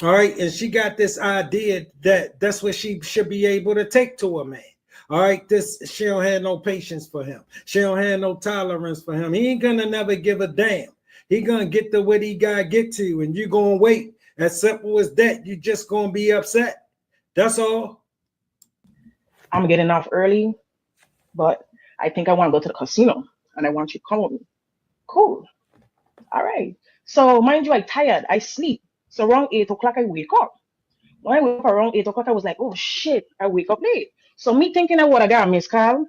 [SPEAKER 1] All right. And she got this idea that that's what she should be able to take to a man. All right, she don't have no patience for him. She don't have no tolerance for him. He ain't gonna never give a damn. He gonna get to what he gotta get to, and you gonna wait. As simple as that. You just gonna be upset. That's all.
[SPEAKER 5] I'm getting off early, but I think I want to go to the casino, and I want you to come with me. Cool. All right. So mind you, I tired. I sleep. So around 8 o'clock, I wake up. When I wake up around 8 o'clock, I was like, oh shit, I wake up late. So me thinking I would have got a missed call,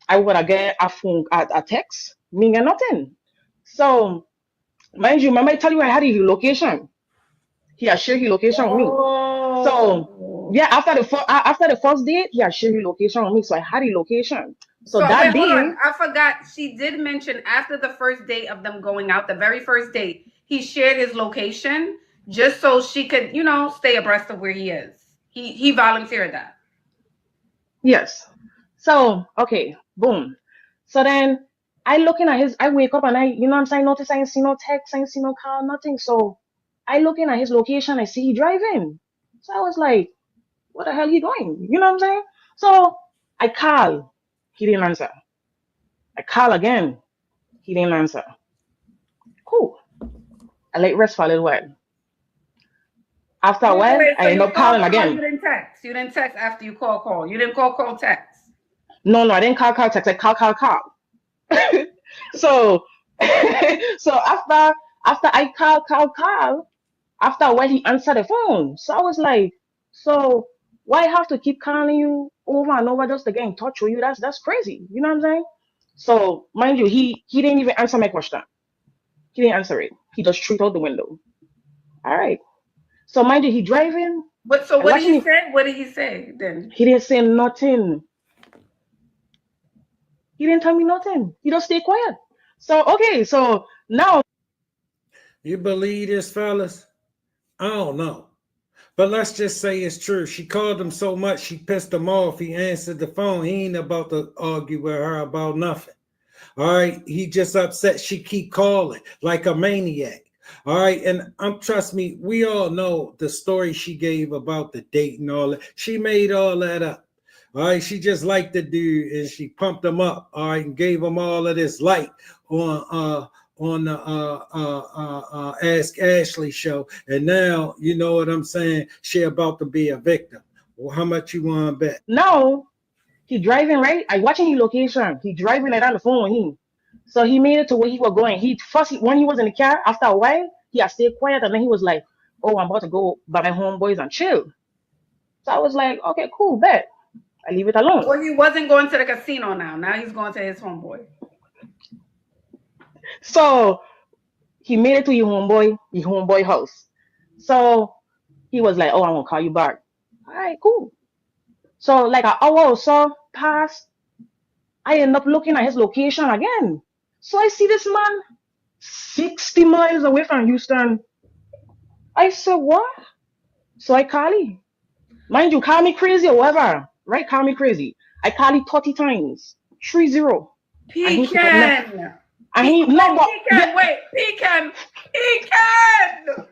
[SPEAKER 5] I would have get a phone, a text, me get nothing. So mind you, remember I tell you I had his location. He had shared his location with me. So yeah, after the first date, he had shared his location with me. So I had his location. So
[SPEAKER 2] So
[SPEAKER 5] that
[SPEAKER 2] wait, hold
[SPEAKER 5] day,
[SPEAKER 2] on. I forgot. She did mention after the first date of them going out, the very first date, he shared his location just so she could, stay abreast of where he is. He volunteered that.
[SPEAKER 5] yes. So okay, boom. So then I wake up and what I'm saying, notice I ain't see no text, I ain't see no call, nothing. So I looking at his location, I see he driving. So I was like, what the hell he doing? You know what I'm saying? So I call, he didn't answer. I call again, he didn't answer. Cool. I let rest for a little while. After a while,
[SPEAKER 2] Wait, so
[SPEAKER 5] I end
[SPEAKER 2] you
[SPEAKER 5] up calling
[SPEAKER 2] call, you
[SPEAKER 5] again.
[SPEAKER 2] didn't text. You didn't text after you call. You didn't call, text.
[SPEAKER 5] No, I didn't call, text. I call. So, so after I call, after a while he answered the phone. So I was like, so why have to keep calling you over and over just to get in touch with you? That's crazy. You know what I'm saying? So mind you, he didn't even answer my question. He didn't answer it. He just threw it out the window. All right. So mind you, he driving.
[SPEAKER 2] But so
[SPEAKER 5] I
[SPEAKER 2] what did
[SPEAKER 5] watching
[SPEAKER 2] he
[SPEAKER 5] him.
[SPEAKER 2] say? What did he say then?
[SPEAKER 5] He didn't say nothing. He didn't tell me nothing. He just stayed quiet. So okay, so now
[SPEAKER 1] You believe this, fellas? I don't know. But let's just say it's true. She called him so much she pissed him off. He answered the phone. He ain't about to argue with her about nothing. All right. He just upset she keep calling like a maniac. All right. And trust me, we all know the story she gave about the date and all that. She made all that up. All right. She just liked the dude and she pumped him up. All right. And gave him all of this light on the Ask Ashley show. And now, you know what I'm saying? She about to be a victim. Well, how much you want to bet?
[SPEAKER 5] now he driving right. I watching his location. He driving right on the phone with him. So he made it to where he was going. When he was in the car, after a while, he had stayed quiet and then he was like, oh, I'm about to go by my homeboys and chill. So I was like, okay, cool, bet. I leave it alone.
[SPEAKER 2] Well, he wasn't going to the casino now. Now he's going to his homeboy.
[SPEAKER 5] So he made it to his homeboy house. So he was like, oh, I'm gonna call you back. All right, cool. So like an hour or so passed. I end up looking at his location again. So I see this man 60 miles away from Houston. I said, what? So I call him. Mind you, call me crazy or whatever. Right? Call me crazy. I call him 30 times. 30. And he pick up next.
[SPEAKER 2] Pecan.
[SPEAKER 5] And he no, but
[SPEAKER 2] Pecan. Wait, Pecan. Pecan.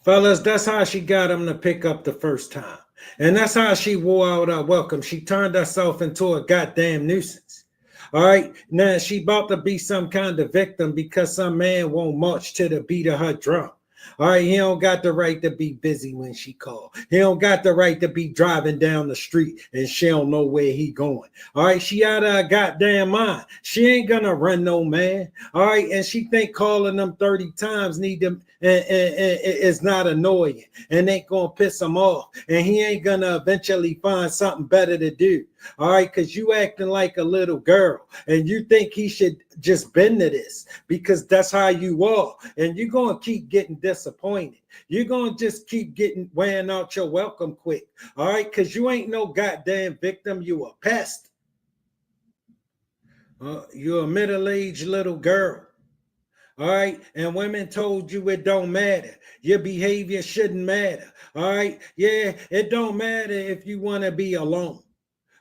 [SPEAKER 1] Fellas, that's how she got him to pick up the first time. And that's how she wore out her welcome. She turned herself into a goddamn nuisance. All right. Now she about to be some kind of victim because some man won't march to the beat of her drum. All right, he don't got the right to be busy when she called. He don't got the right to be driving down the street and she don't know where he going. All right, she out of her goddamn mind. She ain't gonna run no man. All right, and she think calling them 30 times need them and is not annoying and ain't gonna piss him off. And he ain't gonna eventually find something better to do. All right, because you acting like a little girl and you think he should just bend to this because that's how you are. And you're going to keep getting disappointed. You're going to just keep wearing out your welcome quick. All right, because you ain't no goddamn victim. You a pest. You're a middle-aged little girl. All right. And women told you it don't matter. Your behavior shouldn't matter. All right. Yeah, it don't matter if you want to be alone.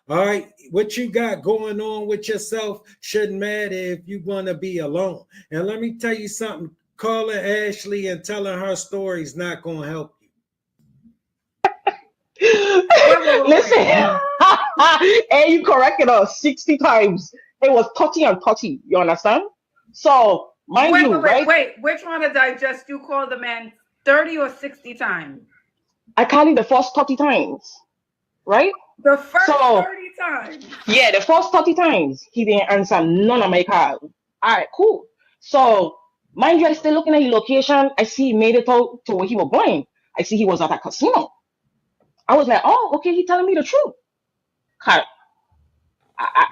[SPEAKER 1] All right. What you got going on with yourself shouldn't matter if you want to be alone. And let me tell you something. Calling Ashley and telling her story is not going to help you.
[SPEAKER 5] Listen, and you corrected us 60 times. It was 30 and 30. You understand? So, mind
[SPEAKER 2] Wait,
[SPEAKER 5] you,
[SPEAKER 2] wait, wait,
[SPEAKER 5] right?
[SPEAKER 2] wait. We're trying to digest. You call the man 30 or 60 times?
[SPEAKER 5] I called him the first 30 times, right?
[SPEAKER 2] The first
[SPEAKER 5] So,
[SPEAKER 2] 30 times.
[SPEAKER 5] yeah, the first 30 times, he didn't answer none of my calls. All right, cool. So, mind you, I still looking at his location. I see he made it out to where he was going. I see he was at a casino. I was like, oh, okay, he telling me the truth. 'Cause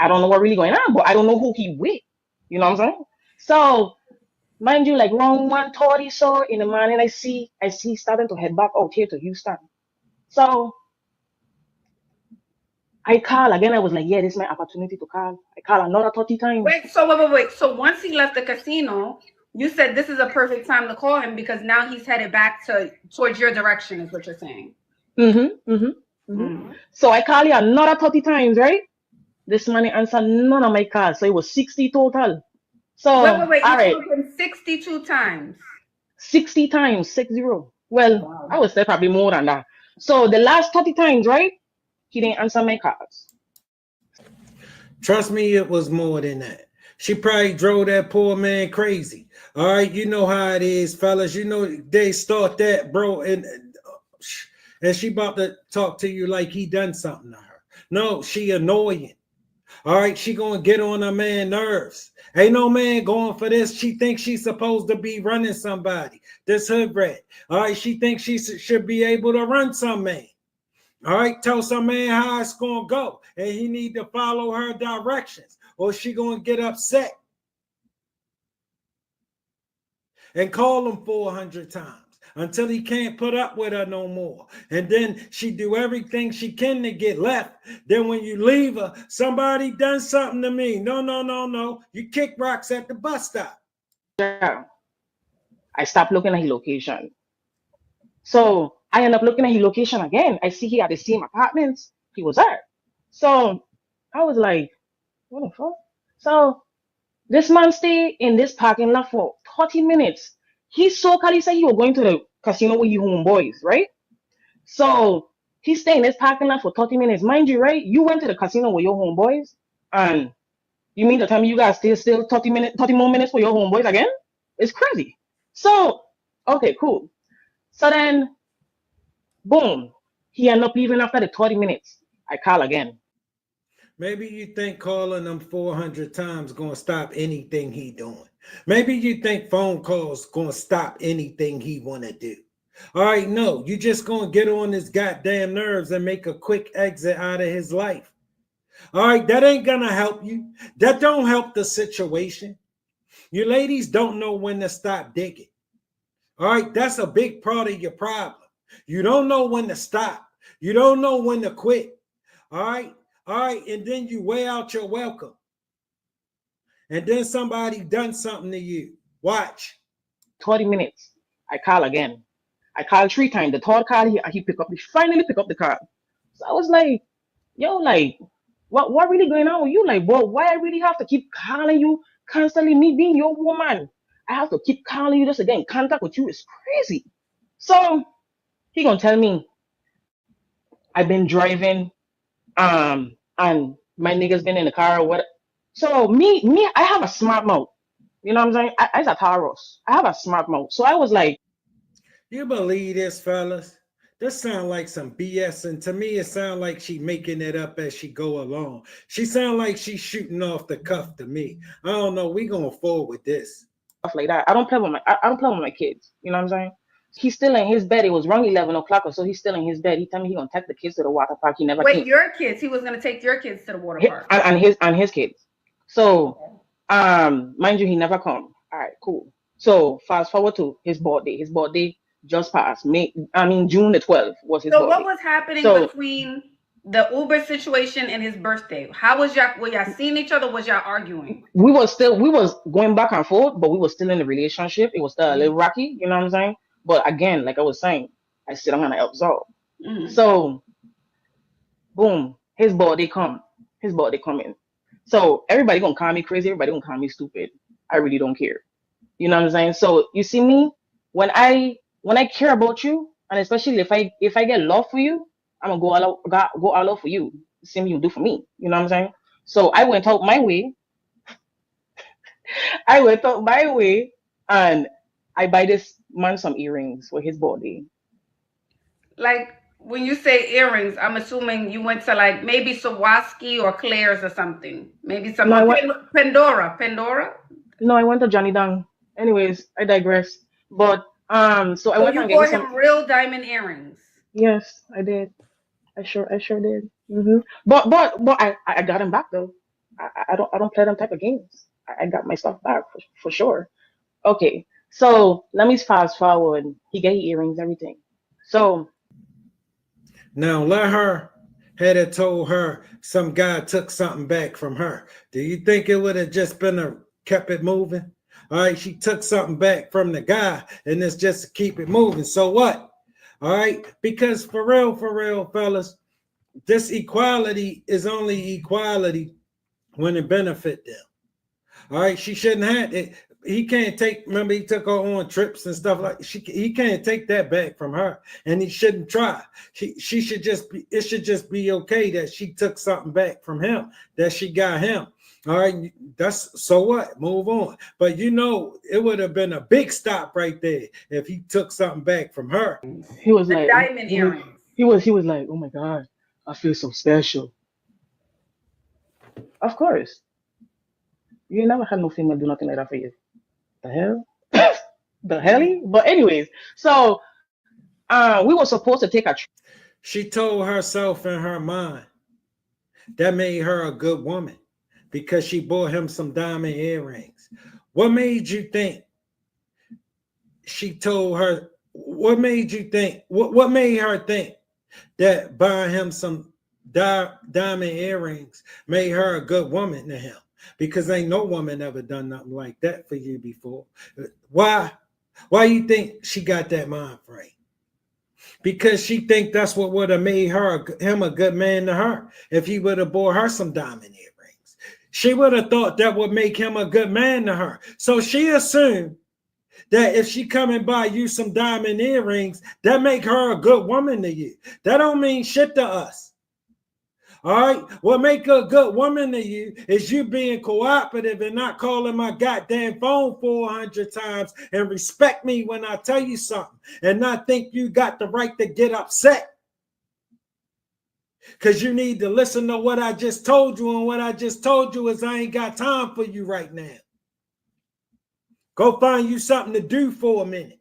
[SPEAKER 5] I don't know what really going on, but I don't know who he with. You know what I'm saying? So, mind you, like around 1:30 so in the morning, I see starting to head back out here to Houston. So I call again. I was like, yeah, this is my opportunity to call. I call another 30 times.
[SPEAKER 2] Wait, so wait. So once he left the casino, you said this is a perfect time to call him because now he's headed back towards your direction, is what you're saying.
[SPEAKER 5] Mm-hmm. Mm-hmm. Mm-hmm. So I call you another 30 times, right? This man answered none of my calls. So it was 60 total. So
[SPEAKER 2] Wait. You
[SPEAKER 5] all right,
[SPEAKER 2] called him 62 times.
[SPEAKER 5] 60 times, 60. Well,
[SPEAKER 2] Wow.
[SPEAKER 5] I would say probably more than that. So the last 30 times, right? He didn't answer my calls.
[SPEAKER 1] Trust me, it was more than that. She probably drove that poor man crazy. All right, you know how it is, fellas. You know they start that, bro, and she about to talk to you like he done something to her. No, she annoying. All right, she gonna get on a man nerves. Ain't no man going for this. She thinks she's supposed to be running somebody. This hood rat. All right, she thinks she should be able to run some man. All right, tell some man how it's gonna go, and he need to follow her directions, or she gonna get upset and call him 400 times until he can't put up with her no more. And then she do everything she can to get left. Then when you leave her, somebody done something to me. No. You kick rocks at the bus stop.
[SPEAKER 5] Yeah. I stopped looking at his location. So I end up looking at his location again. I see he had the same apartments he was at. So I was like, what the fuck? So this man stayed in this parking lot for 30 minutes. He so called, he said he was going to the casino with you homeboys, right? So he stayed in this parking lot for 30 minutes. Mind you, right? You went to the casino with your homeboys, and you mean to tell me you guys still 30 more minutes for your homeboys again? It's crazy. So, okay, cool. So then, boom, he ended up leaving after the 30 minutes. I call again.
[SPEAKER 1] Maybe you think calling them 400 times gonna stop anything he doing. Maybe you think phone calls gonna stop anything he wanna do. All right, no, you just gonna get on his goddamn nerves and make a quick exit out of his life. All right, that ain't gonna help you. That don't help the situation. You ladies don't know when to stop digging. All right, that's a big part of your problem. You don't know when to stop. You don't know when to quit. All right, and then you weigh out your welcome. And then somebody done something to you. Watch.
[SPEAKER 5] 30 minutes. I call again. I called 3 times. The third call, he finally picked up the call. So I was like, yo, like, what really going on with you? Like, bro, why I really have to keep calling you constantly? Me being your woman, I have to keep calling you just to get in contact with you. It's crazy. So he gonna tell me I've been driving, and my nigga's been in the car or what. So me, I have a smart mouth. You know what I'm saying? I's a Taurus. I have a smart mouth. So I was like,
[SPEAKER 1] You believe this, fellas? This sound like some BS, and to me, it sound like she making it up as she go along. She sound like she's shooting off the cuff to me. I don't know. We gonna forward with this.
[SPEAKER 5] stuff like that. I don't play with my kids. You know what I'm saying? He's still in his bed. It was wrong 11 o'clock or so. He's still in his bed. He told me he gonna take the kids to the water park. He never
[SPEAKER 2] Wait,
[SPEAKER 5] came.
[SPEAKER 2] your kids. He was going to take your kids to the water park.
[SPEAKER 5] And his kids. So mind you, he never come. All right, cool. So fast forward to his birthday. His birthday just passed. June the 12th was his
[SPEAKER 2] So
[SPEAKER 5] birthday.
[SPEAKER 2] what was happening
[SPEAKER 5] So
[SPEAKER 2] between the Uber situation and his birthday. How was y'all? Were y'all seeing each other? Was y'all arguing?
[SPEAKER 5] We was going back and forth, but we were still in the relationship. It was still a little rocky, you know what I'm saying? But again, like I was saying, I said I'm gonna absorb.
[SPEAKER 2] Mm-hmm.
[SPEAKER 5] So boom, his birthday come. His birthday coming. So everybody gonna call me crazy, everybody gonna call me stupid. I really don't care. You know what I'm saying? So you see me, when I care about you, and especially if I get love for you, I'm gonna go all out for you. Same you do for me. You know what I'm saying? So I went out my way. I went out my way, and I buy this man some earrings for his birthday.
[SPEAKER 2] Like when you say earrings, I'm assuming you went to like maybe Swarovski or Claire's or something. Maybe some
[SPEAKER 5] No, I went.
[SPEAKER 2] Pandora. Pandora.
[SPEAKER 5] No, I went to Johnny Dang. Anyways, I digress. But so I
[SPEAKER 2] So
[SPEAKER 5] went
[SPEAKER 2] you
[SPEAKER 5] and get me
[SPEAKER 2] bought
[SPEAKER 5] some.
[SPEAKER 2] him real diamond earrings.
[SPEAKER 5] Yes, I did. I sure did. But I got him back though. I don't play them type of games. I got my stuff back for sure. Okay, so let me fast forward. He got earrings, everything. So
[SPEAKER 1] Now let her had told her some guy took something back from her. Do you think it would have just been a kept it moving? All right, she took something back from the guy, and it's just to keep it moving. So what? All right, because for real, fellas, this equality is only equality when it benefit them. All right, she shouldn't have it. He can't take. Remember, he took her on trips and stuff like. He can't take that back from her, and he shouldn't try. She should just be. It should just be okay that she took something back from him. That she got him. All right, that's so what. Move on. But you know, it would have been a big stop right there if he took something back from her.
[SPEAKER 5] he was
[SPEAKER 2] The
[SPEAKER 5] like,
[SPEAKER 2] diamond earrings.
[SPEAKER 5] he was like, oh my God, I feel so special. Of course, you never had no female do nothing like that for you. The hell, the hell. But anyways, so we were supposed to take a trip.
[SPEAKER 1] She told herself in her mind that made her a good woman because she bought him some diamond earrings. What made you think she told her? What made you think? What made her think that buying him some diamond earrings made her a good woman to him? Because ain't no woman ever done nothing like that for you before. Why? Why you think she got that mind frame? Because she think that's what would have made him a good man to her if he would have bought her some diamond earrings. She would have thought that would make him a good man to her. So she assumed that if she come and buy you some diamond earrings, that make her a good woman to you. That don't mean shit to us. All right. What make a good woman to you is you being cooperative and not calling my goddamn phone 400 times and respect me when I tell you something and not think you got the right to get upset. Because you need to listen to what I just told you. And what I just told you is I ain't got time for you right now. Go find you something to do for a minute.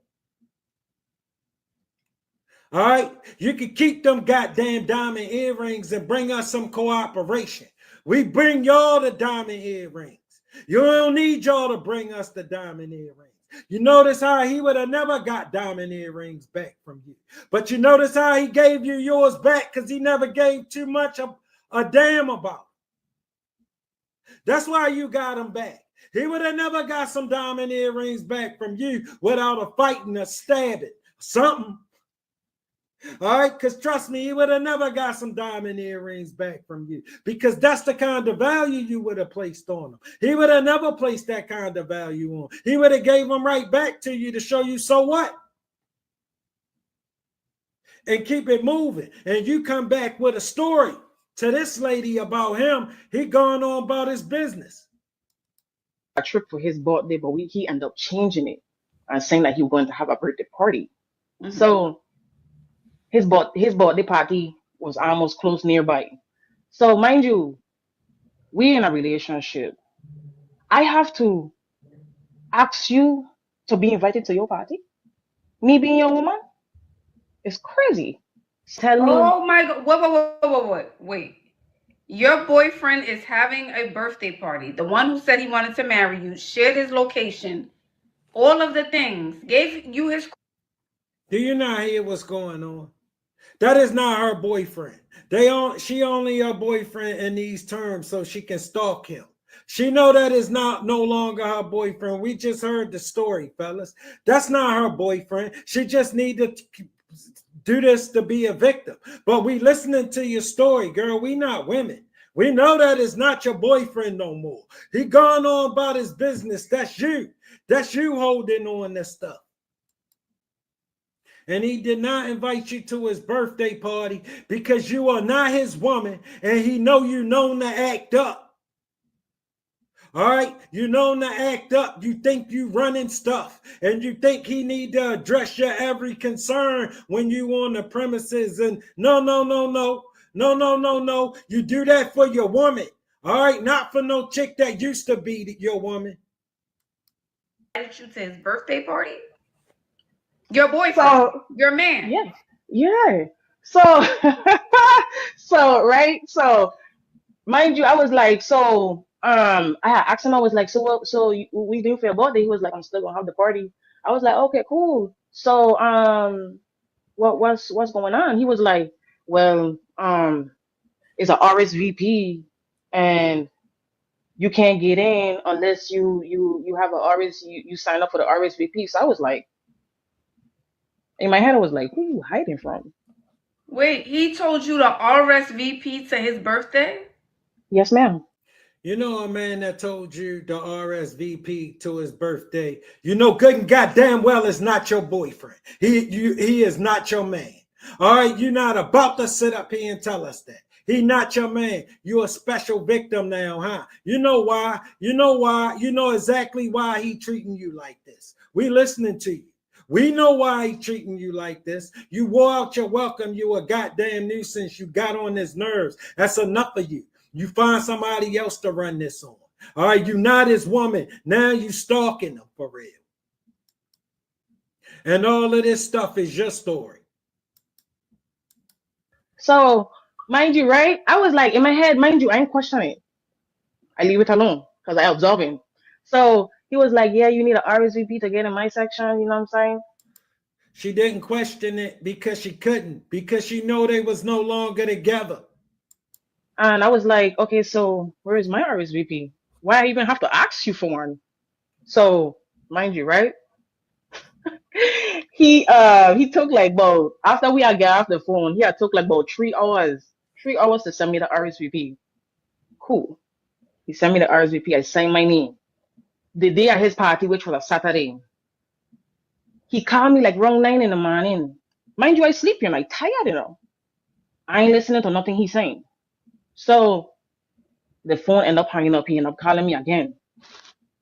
[SPEAKER 1] All right, you can keep them goddamn diamond earrings and bring us some cooperation. We bring y'all the diamond earrings. You don't need y'all to bring us the diamond earrings. You notice how he would have never got diamond earrings back from you. But you notice how he gave you yours back because he never gave too much a damn about it. That's why you got them back. He would have never got some diamond earrings back from you without a fighting, a stabbing, something. All right, because trust me, he would have never got some diamond earrings back from you because that's the kind of value you would have placed on him. He would have never placed that kind of value on. He would have gave them right back to you to show you so what? And keep it moving. And you come back with a story to this lady about him. He going on about his business.
[SPEAKER 5] A trip for his birthday, but he ended up changing it and saying that he was going to have a birthday party.
[SPEAKER 2] Mm-hmm.
[SPEAKER 5] So his birthday party was almost close nearby. So mind you, we in a relationship. I have to ask you to be invited to your party. Me being your woman, it's crazy. Tell me,
[SPEAKER 2] Oh my God! Wait. Your boyfriend is having a birthday party. The one who said he wanted to marry you shared his location, all of the things, gave you his.
[SPEAKER 1] Do you not hear what's going on? That is not her boyfriend. She only her boyfriend in these terms so she can stalk him. She know that is no longer her boyfriend. We just heard the story, fellas. That's not her boyfriend. She just need to do this to be a victim. But we listening to your story, girl. We not women. We know that is not your boyfriend no more. He gone on about his business. That's you. That's you holding on this stuff. And he did not invite you to his birthday party because you are not his woman and he know you known to act up. All right, you known to act up. You think you running stuff and you think he need to address your every concern when you on the premises. And no. You do that for your woman. All right, not for no chick that used to be your woman.
[SPEAKER 2] Invited you to his birthday party? Your boyfriend,
[SPEAKER 5] So
[SPEAKER 2] your man.
[SPEAKER 5] yeah. So right. So mind you, I was like, so I had asked him. I was like, so what? So we doing for your birthday? He was like, I'm still gonna have the party. I was like, okay, cool. So what's going on? He was like, well, it's a RSVP and you can't get in unless you have you sign up for the RSVP. So I was like, in my head, I was like, who are you hiding from?
[SPEAKER 2] Wait, he told you to RSVP to his birthday?
[SPEAKER 5] Yes, ma'am.
[SPEAKER 1] You know a man that told you the RSVP to his birthday, you know good and goddamn well is not your boyfriend. He is not your man. All right, you're not about to sit up here and tell us that. He not your man. You're a special victim now, huh? You know why? You know exactly why he treating you like this. We listening to you. We know why he treating you like this. You wore out your welcome. You a goddamn nuisance. You got on his nerves. That's enough of you. You find somebody else to run this on. All right, you not his woman. Now you stalking him for real. And all of this stuff is your story.
[SPEAKER 5] So, mind you, right? I was like, in my head, mind you, I ain't questioning it. I leave it alone because I observe him. So he was like, yeah, you need an RSVP to get in my section. You know what I'm saying?
[SPEAKER 1] She didn't question it because she couldn't, because she know they was no longer together.
[SPEAKER 5] And I was like, okay, so where is my RSVP? Why I even have to ask you for one? So, mind you, right? He took like about after we had got off the phone, he had took like about 3 hours. 3 hours to send me the RSVP. Cool. He sent me the RSVP. I signed my name. The day at his party, which was a Saturday, he called me like around 9 in the morning. Mind you, I sleeping, like tired, you know. I ain't listening to nothing he's saying. So the phone ended up hanging up. He ended up calling me again.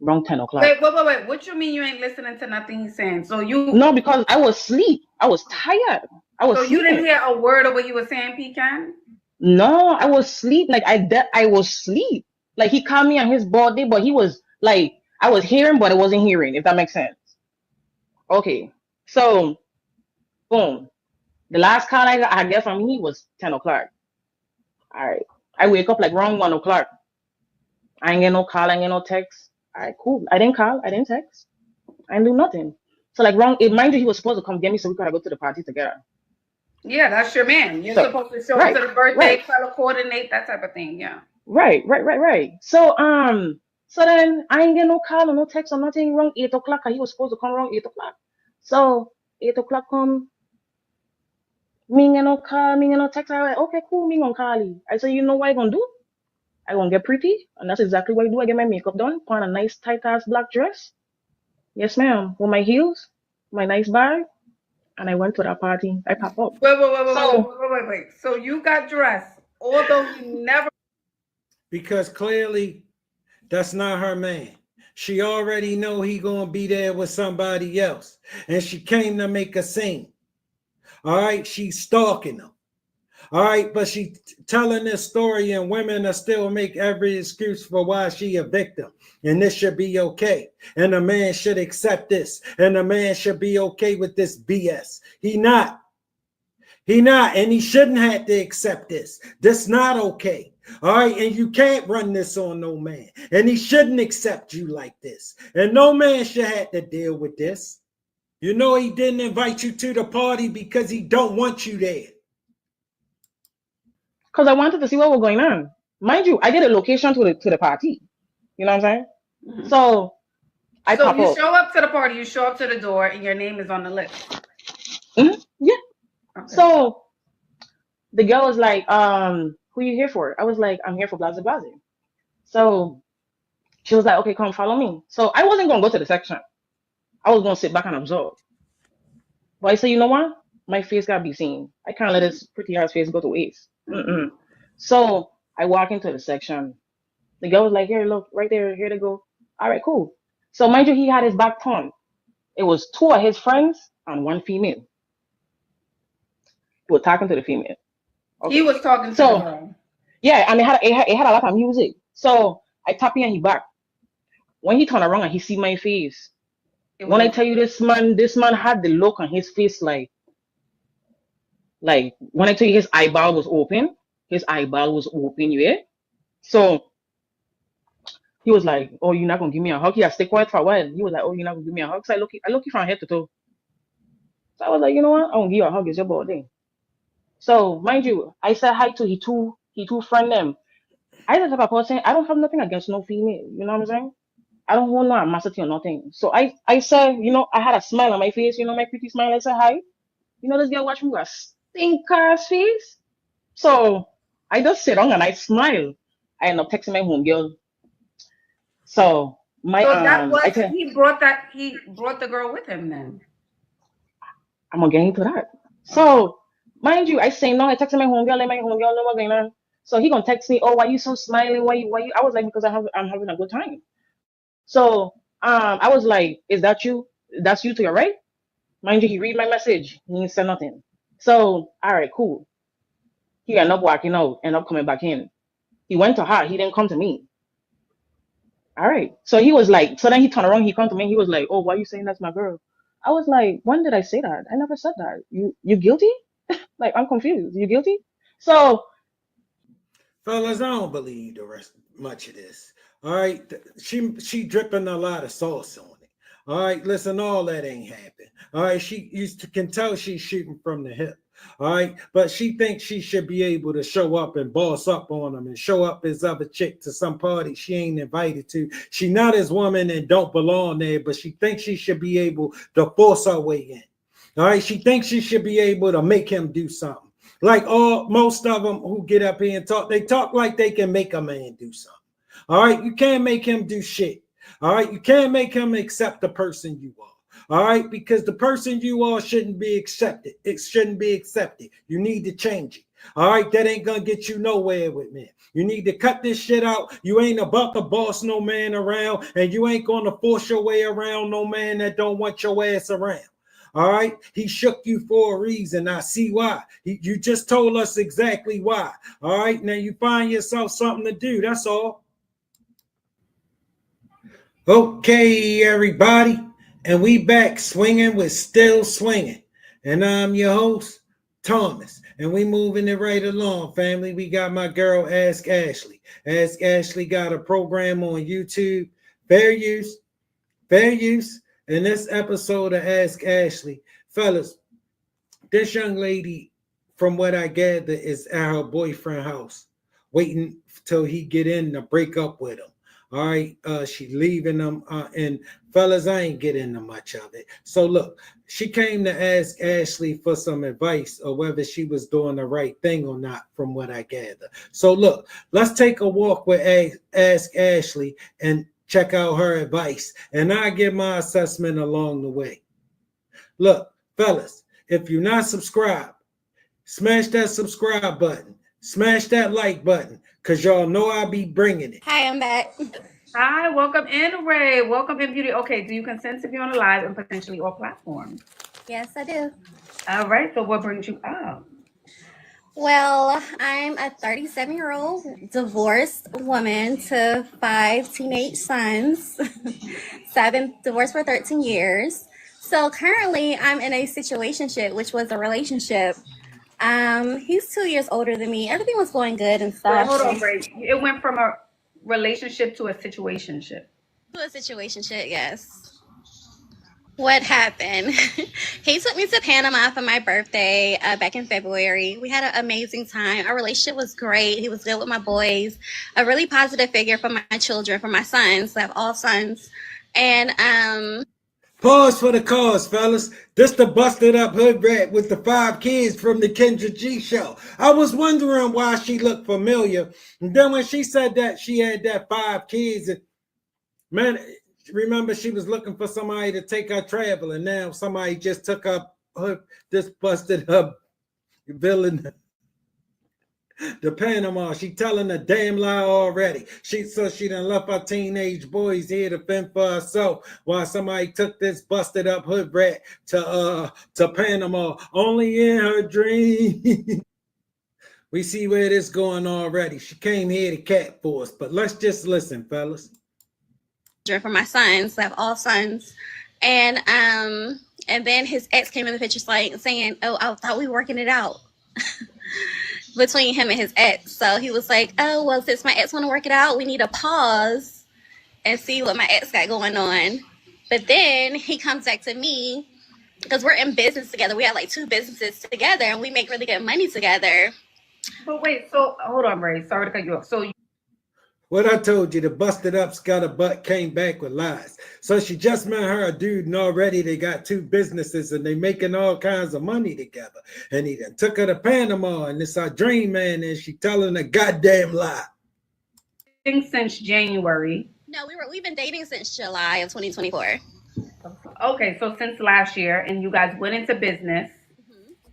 [SPEAKER 5] Around 10 o'clock.
[SPEAKER 2] Wait. What you mean you ain't listening to nothing he's saying? So you
[SPEAKER 5] No, because I was asleep. I was tired. I was
[SPEAKER 2] so you
[SPEAKER 5] sleeping.
[SPEAKER 2] didn't hear a word of what he was saying, Pecan?
[SPEAKER 5] No, I was asleep. Like I was asleep. Like he called me on his birthday, but he was like I was hearing, but I wasn't hearing. If that makes sense. Okay, so boom. The last call I get from him was 10 o'clock. All right, I wake up like around 1 o'clock. I ain't get no call. I ain't get no text. All right, cool. I didn't call. I didn't text. I didn't do nothing. So like wrong. Mind you, he was supposed to come get me so we could go to the party together.
[SPEAKER 2] Yeah, that's your man. You're
[SPEAKER 5] So,
[SPEAKER 2] supposed to show
[SPEAKER 5] right,
[SPEAKER 2] up to the birthday,
[SPEAKER 5] right.
[SPEAKER 2] color coordinate, that type of thing. Yeah.
[SPEAKER 5] Right. So then I ain't get no call or no text or nothing wrong 8 o'clock. He was supposed to come around 8 o'clock. So 8 o'clock come, me ain't get no call, me ain't get no text. I like, okay, cool, me gonna call you. I said, you know what I gonna do? I gonna get pretty, and that's exactly what I do. I get my makeup done, put on a nice tight ass black dress. Yes, ma'am. With my heels, my nice bag, and I went to that party. I pop up.
[SPEAKER 2] Wait. So you got dressed, although you never.
[SPEAKER 1] Because clearly that's not her man. She already know he gonna be there with somebody else. And she came to make a scene. All right, she's stalking him. All right, but she telling this story and women are still make every excuse for why she a victim. And this should be okay. And a man should accept this. And a man should be okay with this BS. He not. And he shouldn't have to accept this. This not okay. All right, and you can't run this on no man. And he shouldn't accept you like this. And no man should have to deal with this. You know he didn't invite you to the party because he don't want you there.
[SPEAKER 5] because I wanted to see what was going on. Mind you, I did a location to the party. You know what I'm saying?
[SPEAKER 2] Mhm.
[SPEAKER 5] So I
[SPEAKER 2] So
[SPEAKER 5] pop
[SPEAKER 2] you
[SPEAKER 5] up.
[SPEAKER 2] show up to the party, you show up to the door, and your name is on the list.
[SPEAKER 5] Yeah.
[SPEAKER 2] Okay.
[SPEAKER 5] So the girl was like, who you here for? I was like, I'm here for Blaze Blaze. So she was like, okay, come follow me. So I wasn't gonna go to the section. I was gonna sit back and observe. But I said, you know what? My face gotta be seen. I can't let this pretty ass face go to waste. Mm-mm. So I walk into the section. The girl was like, here, look, right there, here to go. All right, cool. So mind you, he had his back turned. It was two of his friends and one female. He was talking to the female.
[SPEAKER 2] He
[SPEAKER 5] Okay.
[SPEAKER 2] was talking to the
[SPEAKER 5] So
[SPEAKER 2] girl.
[SPEAKER 5] yeah, and it had a lot of music. So I tap in and he back. When he turned around and he see my face.
[SPEAKER 2] It was
[SPEAKER 5] When I
[SPEAKER 2] a
[SPEAKER 5] tell you this man had the look on his face like when I tell you his eyeball was open, you hear? So he was like, "Oh, you're not gonna give me a hug?" Yeah, stay quiet for a while. He was like, "Oh, you're not gonna give me a hug?" So I look you from head to toe. So I was like, you know what? I won't give you a hug. It's your birthday. So mind you, I said hi to he two friend them. I the type of person I don't have nothing against no female. You know what I'm saying? I don't want no animosity or nothing. So I said, I had a smile on my face. My pretty smile. I said hi. This girl watch me with a stink ass face. So I just sit down and I smile. I end up texting my home girl. So my
[SPEAKER 2] So that
[SPEAKER 5] I
[SPEAKER 2] was
[SPEAKER 5] tell
[SPEAKER 2] he brought the girl with him then.
[SPEAKER 5] I'm gonna get into that. So mind you, I say no, I texted my home girl, let my home girl know what's going on. So he gonna text me, oh, why you so smiling? Why you I was like, because I'm having a good time. So I was like, is that you? That's you to your right? Mind you, he read my message. He didn't say nothing. So all right, cool. He ended up walking out, ended up coming back in. He went to her, he didn't come to me. All right. So he was like, so then he turned around, he come to me, he was like, oh, why you saying that's my girl? I was like, when did I say that? I never said that. You guilty? Like I'm confused. You guilty? So
[SPEAKER 1] Fellas, I don't believe the rest much of this. All right, she dripping a lot of sauce on it. All right, listen, all that ain't happened. All right, she used to can tell she's shooting from the hip. All right, but she thinks she should be able to show up and boss up on them and show up as other chick to some party she ain't invited to. She not his woman and don't belong there, but she thinks she should be able to force her way in. All right, she thinks she should be able to make him do something. Like most of them who get up here and talk, they talk like they can make a man do something. All right, you can't make him do shit. All right, you can't make him accept the person you are. All right, because the person you are shouldn't be accepted. It shouldn't be accepted. You need to change it. All right, that ain't gonna get you nowhere with me. You need to cut this shit out. You ain't about to boss no man around, and you ain't gonna force your way around no man that don't want your ass around. All right. He shook you for a reason. I see why. You just told us exactly why. All right. Now you find yourself something to do. That's all. Okay, everybody. And we back swinging with Still Swinging. And I'm your host, Thomas. And we moving it right along, family. We got my girl, Ask Ashley. Ask Ashley got a program on YouTube. Fair use. Fair use. In this episode of Ask Ashley, fellas, this young lady, from what I gather, is at her boyfriend's house, waiting till he get in to break up with him. All right, she leaving them, and fellas, I ain't getting into much of it. So look, she came to ask Ashley for some advice or whether she was doing the right thing or not, from what I gather. So look, let's take a walk with Ask Ashley and check out her advice, and I give my assessment along the way. Look, fellas, if you're not subscribed, smash that subscribe button, smash that like button, because y'all know I be bringing it.
[SPEAKER 6] Hi, I'm back.
[SPEAKER 2] Hi, welcome in, Ray. Welcome in, Beauty. Okay, do you consent to be on a live and potentially all platforms?
[SPEAKER 6] Yes, I do.
[SPEAKER 2] All right, so what brings you up?
[SPEAKER 6] Well, I'm a 37-year-old divorced woman to 5 teenage sons. So I've been divorced for 13 years. So currently I'm in a situationship, which was a relationship. He's 2 years older than me. Everything was going good and
[SPEAKER 2] Wait,
[SPEAKER 6] stuff.
[SPEAKER 2] hold on, Ray. It went from a relationship to a situationship.
[SPEAKER 6] To a situationship, yes. What happened? He took me to Panama for my birthday back in February. We had an amazing time. Our relationship was great. He was good with my boys, a really positive figure for my children, for my sons. I have all sons. And
[SPEAKER 1] Pause for the cause, fellas. This the busted up hood rat with the 5 kids from the Kendra G show. I was wondering why she looked familiar. And then when she said that she had that 5 kids, man, remember she was looking for somebody to take her traveling. Now somebody just took up her, this busted up villain to Panama. She telling a damn lie already. She done left her teenage boys here to fend for herself while somebody took this busted up hood rat to Panama. Only in her dream. We see where this going already. She came here to cat for us, but let's just listen, fellas.
[SPEAKER 6] for my sons, I have all sons. And then his ex came in the picture saying, "Oh, I thought we were working it out." Between him and his ex. So he was like, "Oh, well, since my ex want to work it out, we need to pause and see what my ex got going on." But then he comes back to me because we're in business together. We have like 2 businesses together and we make really good money together.
[SPEAKER 2] But wait, so hold on, Ray. Sorry to cut you off. So
[SPEAKER 1] What I told you, the busted up scuttlebutt came back with lies. So she just met her a dude, and already they got 2 businesses and they making all kinds of money together. And he done took her to Panama, and it's our dream man, and she telling a goddamn lie.
[SPEAKER 2] since January.
[SPEAKER 6] No, we've been dating since July of 2024.
[SPEAKER 2] Okay, so since last year, and you guys went into business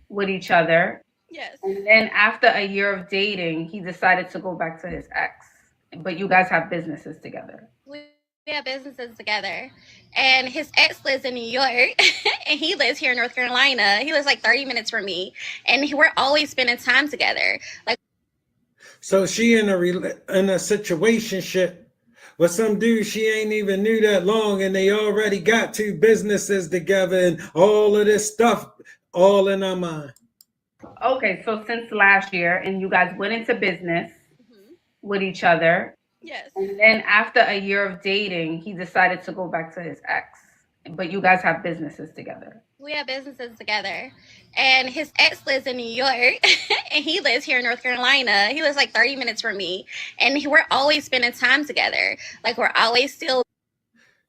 [SPEAKER 2] with each other.
[SPEAKER 6] Yes.
[SPEAKER 2] And then after a year of dating, he decided to go back to his ex. But you guys have businesses together.
[SPEAKER 6] We have businesses together. And his ex lives in New York and he lives here in North Carolina. He lives like 30 minutes from me. And we're always spending time together. Like,
[SPEAKER 1] so she in a situationship with some dude she ain't even knew that long, and they already got 2 businesses together and all of this stuff all in her mind.
[SPEAKER 2] Okay, so since last year, and you guys went into business with each other.
[SPEAKER 6] Yes.
[SPEAKER 2] And then after a year of dating, he decided to go back to his ex. But you guys have businesses together.
[SPEAKER 6] We have businesses together. And his ex lives in New York and he lives here in North Carolina. He lives like 30 minutes from me. And we're always spending time together. Like, we're always still.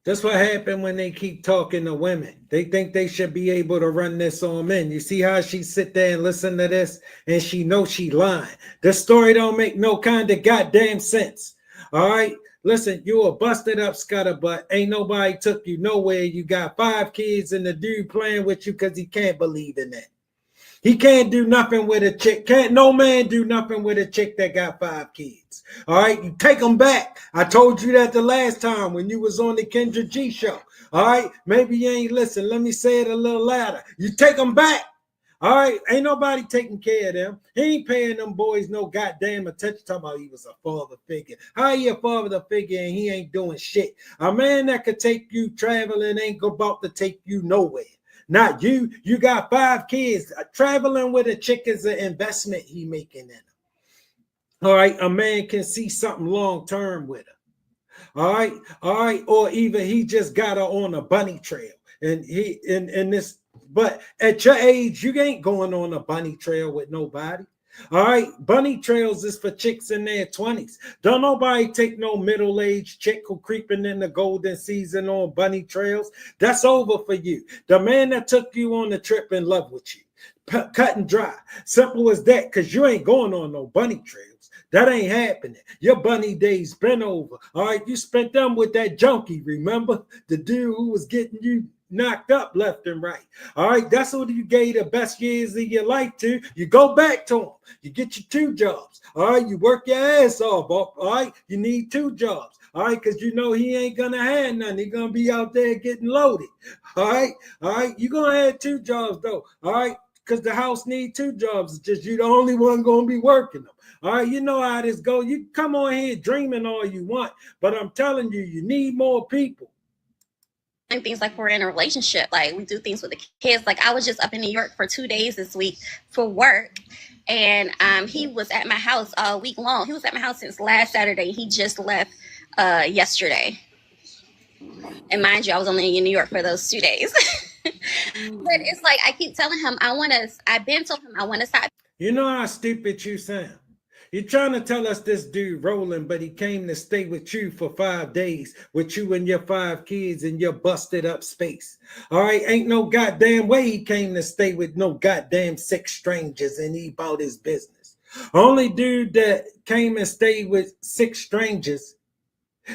[SPEAKER 1] That's what happened when they keep talking to women. They think they should be able to run this on men. You see how she sit there and listen to this and she knows she lying. This story don't make no kind of goddamn sense. All right? Listen, you a busted up scuttlebutt. Ain't nobody took you nowhere. You got 5 kids and the dude playing with you because he can't believe in that. He can't do nothing with a chick. Can't no man do nothing with a chick that got 5 kids. All right, you take them back. I told you that the last time when you was on the Kendra G show. All right, maybe you ain't listen. Let me say it a little louder. You take them back. All right, ain't nobody taking care of them. He ain't paying them boys no goddamn attention. Talking about he was a father figure. How he a father figure and he ain't doing shit? A man that could take you traveling ain't about to take you nowhere. Not you. You got 5 kids. Traveling with a chick is an investment he making in her. All right, a man can see something long term with her. All right, or even he just got her on a bunny trail, and he in this. But at your age, you ain't going on a bunny trail with nobody. All right, bunny trails is for chicks in their 20s. Don't nobody take no middle-aged chick who creeping in the golden season on bunny trails. That's over for you. The man that took you on the trip in love with you. Cut and dry. Simple as that, because you ain't going on no bunny trails. That ain't happening. Your bunny days been over. All right, you spent them with that junkie, remember? The dude who was getting you knocked up left and right. All right, that's what you gave the best years of your life to. You go back to him. You get your 2 jobs. All right, you work your ass off. All right, you need 2 jobs. All right, because you know he ain't gonna have nothing. He's gonna be out there getting loaded. All right, you're gonna have 2 jobs though. All right, because the house need 2 jobs. It's just you the only one gonna be working them. All right, you know how this go. You come on here dreaming all you want, but I'm telling you, you need more people.
[SPEAKER 6] Things like we're in a relationship, like we do things with the kids. Like, I was just up in New York for 2 days this week for work, and he was at my house all week long. He was at my house since last Saturday. He just left yesterday. And mind you, I was only in New York for those 2 days. But it's like I keep telling him I've been told him I want to stop.
[SPEAKER 1] You know how stupid you sound. You're trying to tell us this dude rolling, but he came to stay with you for 5 days with you and your 5 kids in your busted up space. All right, ain't no goddamn way he came to stay with no goddamn 6 strangers and he about his business. Only dude that came and stayed with 6 strangers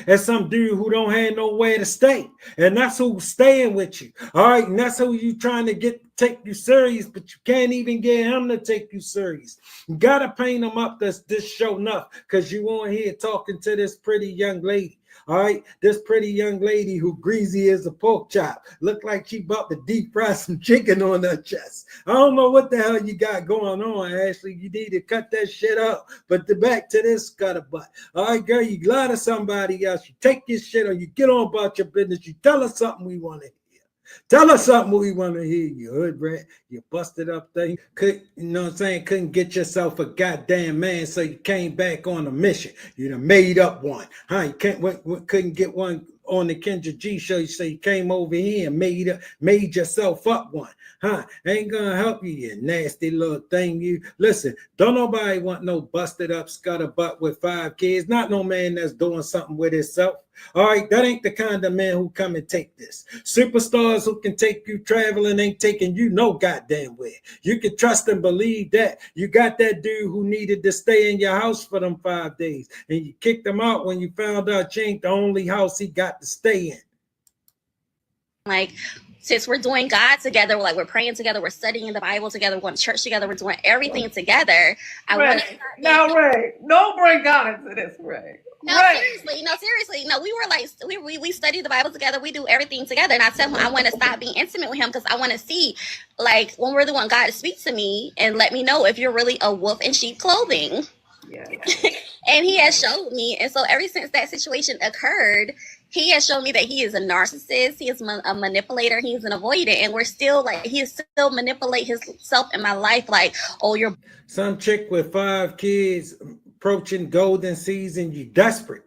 [SPEAKER 1] is some dude who don't have nowhere to stay. And that's who's staying with you. All right, and that's who you trying to take you serious, but you can't even get him to take you serious. You gotta paint him up this show enough, because you on here talking to this pretty young lady. All right, this pretty young lady who greasy as a pork chop. Look like she about to deep fry some chicken on her chest. I don't know what the hell you got going on, Ashley. You need to cut that shit up. But back to this scuttlebutt. All right, girl, you lie to somebody else. You take your shit or you get on about your business. You tell us something we want to hear. Tell us something we want to hear. You hood rat, you busted up thing. You know what I'm saying? Couldn't get yourself a goddamn man, so you came back on a mission. You done made up one. You couldn't get one on the Kendra G show. You say you came over here and made yourself up one. Ain't gonna help you, you nasty little thing. You listen, don't nobody want no busted up scuttlebutt with 5 kids. Not no man that's doing something with himself. All right, that ain't the kind of man who come and take this. Superstars who can take you traveling ain't taking you no goddamn where. You can trust and believe that. You got that dude who needed to stay in your house for them 5 days, and you kicked him out when you found out you ain't the only house he got to stay in.
[SPEAKER 6] Like, since we're doing God together, we're praying together, we're studying the Bible together, we're going to church together, we're doing everything together.
[SPEAKER 2] Ray, don't bring God into this, Ray.
[SPEAKER 6] No, seriously. No, we were like, we study the Bible together. We do everything together. And I tell him I want to stop being intimate with him because I want to see, like, when we're the one God to speak to me and let me know if you're really a wolf in sheep clothing.
[SPEAKER 2] Yeah.
[SPEAKER 6] And he has showed me. And so ever since that situation occurred, he has shown me that he is a narcissist. He is a manipulator. He's an avoidant. And we're still like, he is still manipulate himself in my life. Like, oh, you're
[SPEAKER 1] some chick with 5 kids approaching golden season. You desperate.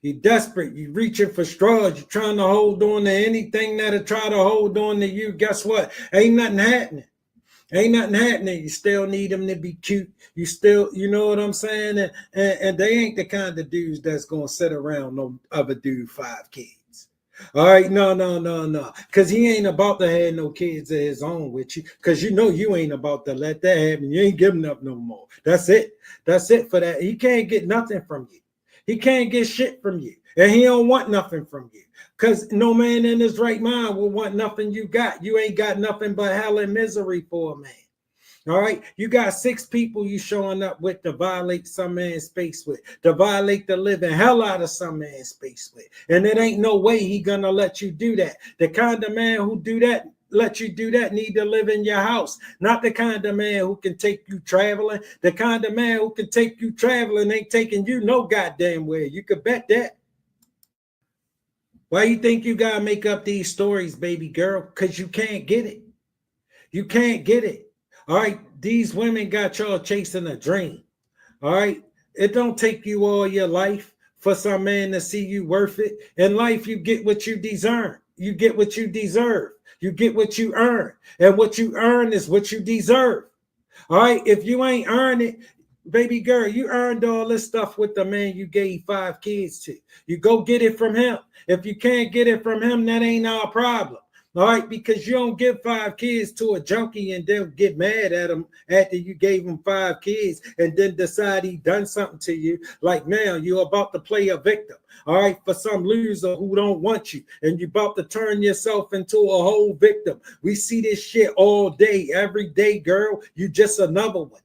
[SPEAKER 1] You reaching for straws. You're trying to hold on to anything that'll try to hold on to you. Guess what? Ain't nothing happening. You still need them to be cute. You still, you know what I'm saying? And they ain't the kind of dudes that's going to sit around no other dude 5 kids. All right, no. Because he ain't about to have no kids of his own with you. Because you know you ain't about to let that happen. You ain't giving up no more. That's it for that. He can't get nothing from you. He can't get shit from you. And he don't want nothing from you. Because no man in his right mind will want nothing you got. You ain't got nothing but hell and misery for a man. All right, you got 6 people you showing up with to violate some man's space with, to violate the living hell out of some man's space with. And it ain't no way he gonna let you do that. The kind of man who let you do that need to live in your house. Not the kind of man who can take you traveling. The kind of man who can take you traveling ain't taking you no goddamn where. You could bet that. Why you think you gotta make up these stories, baby girl? Because you can't get it. You can't get it. All right, these women got y'all chasing a dream. All right, it don't take you all your life for some man to see you worth it. In life, you get what you deserve. You get what you deserve. You get what you earn. And what you earn is what you deserve. All right, if you ain't earned it, baby girl, you earned all this stuff with the man you gave 5 kids to. You go get it from him. If you can't get it from him, that ain't our problem. All right, because you don't give 5 kids to a junkie and then get mad at him after you gave him 5 kids and then decide he done something to you. Like now you're about to play a victim, all right, for some loser who don't want you, and you're about to turn yourself into a whole victim. We see this shit all day, every day, girl. You just another one.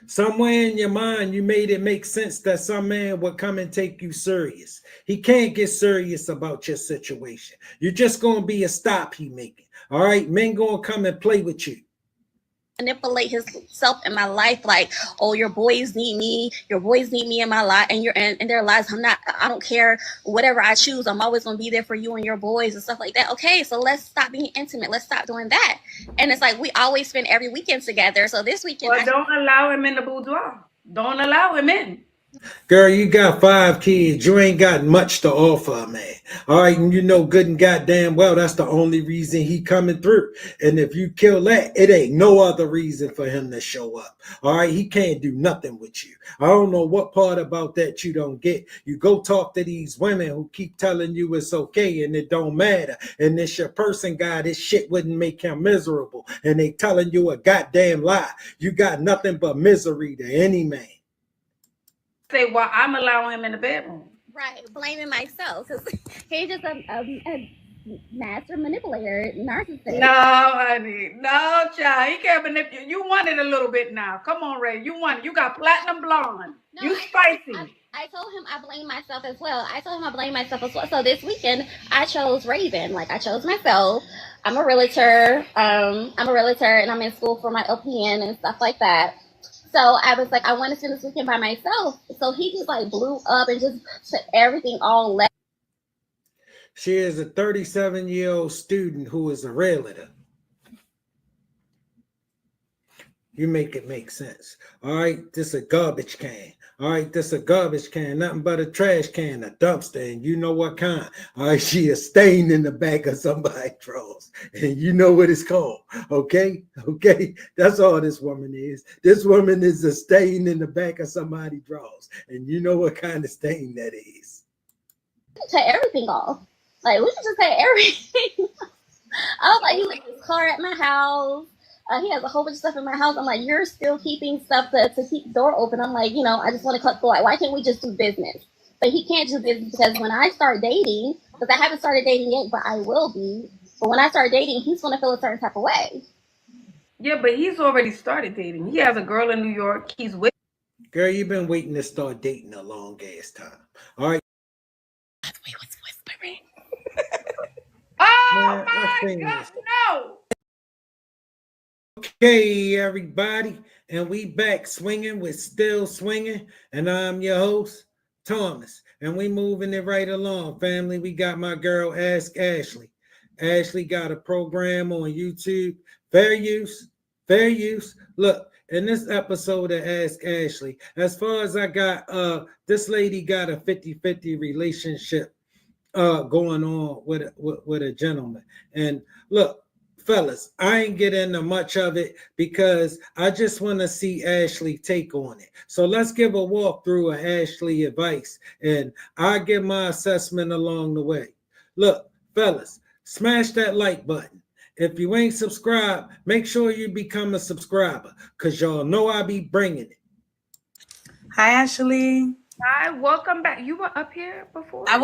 [SPEAKER 1] Somewhere in your mind, you made it make sense that some man would come and take you serious. He can't get serious about your situation. You're just going to be a stop he making. All right, men going to come and play with you.
[SPEAKER 6] Manipulate himself in my life, like, oh, your boys need me in my life, and in their lives. I don't care whatever I choose, I'm always gonna be there for you and your boys and stuff like that. Okay, so let's stop being intimate, let's stop doing that. And it's like we always spend every weekend together, so this weekend
[SPEAKER 2] don't allow him in the boudoir. Don't allow him in.
[SPEAKER 1] Girl, you got 5 kids. You ain't got much to offer, man. All right, and you know good and goddamn well that's the only reason he coming through. And if you kill that, it ain't no other reason for him to show up. All right, he can't do nothing with you. I don't know what part about that you don't get. You go talk to these women who keep telling you it's okay and it don't matter. And this your person guy, this shit wouldn't make him miserable. And they telling you a goddamn lie. You got nothing but misery to any man.
[SPEAKER 2] Say, well, I'm allowing him in the bedroom.
[SPEAKER 6] Right, blaming myself because he's just a master manipulator, narcissist.
[SPEAKER 2] No, honey. No, child. He can't manipulate. You want it a little bit now. Come on, Ray. You want it. You got platinum blonde.
[SPEAKER 6] No,
[SPEAKER 2] You spicy.
[SPEAKER 6] I told him I blame myself as well. So this weekend I chose Raven. Like I chose myself. I'm a realtor. And I'm in school for my LPN and stuff like that. So I was like, I want to spend this weekend by myself. So he just like blew up and just put everything all left.
[SPEAKER 1] She is a 37-year-old student who is a realtor. You make it make sense. All right, this a garbage can. All right, this a garbage can, nothing but a trash can, a dumpster, and you know what kind. All right, she is staying in the back of somebody's drawers, and you know what it's called. Okay, that's all this woman is. This woman is a stain in the back of somebody's drawers, and you know what kind of stain that is.
[SPEAKER 6] Take everything off. Like we should just take everything. I was like, he left his car at my house. He has a whole bunch of stuff in my house. I'm like, you're still keeping stuff to keep the door open. I'm like, I just want to cut the light. Why can't we just do business? But he can't do business because when I start dating, because I haven't started dating yet, but I will be. But when I start dating, he's going to feel a certain type of way.
[SPEAKER 2] Yeah, but he's already started dating. He has a girl in New York. He's with.
[SPEAKER 1] Girl, you've been waiting to start dating a long ass time. All right.
[SPEAKER 3] We was whispering.
[SPEAKER 2] Oh my God, no.
[SPEAKER 1] Okay, everybody, and we back swinging with Still Swinging, and I'm your host, Thomas, and we moving it right along, family. We got my girl, Ask Ashley. Ashley got a program on YouTube, Fair Use. Look, in this episode of Ask Ashley, as far as I got, this lady got a 50-50 relationship going on with a gentleman, and look, fellas, I ain't get into much of it because I just want to see Ashley take on it. So let's give a walkthrough of Ashley advice, and I'll give my assessment along the way. Look, fellas, smash that like button. If you ain't subscribed, make sure you become a subscriber because y'all know I be bringing it.
[SPEAKER 7] Hi, Ashley.
[SPEAKER 2] Hi, welcome back. You were up here before?
[SPEAKER 7] I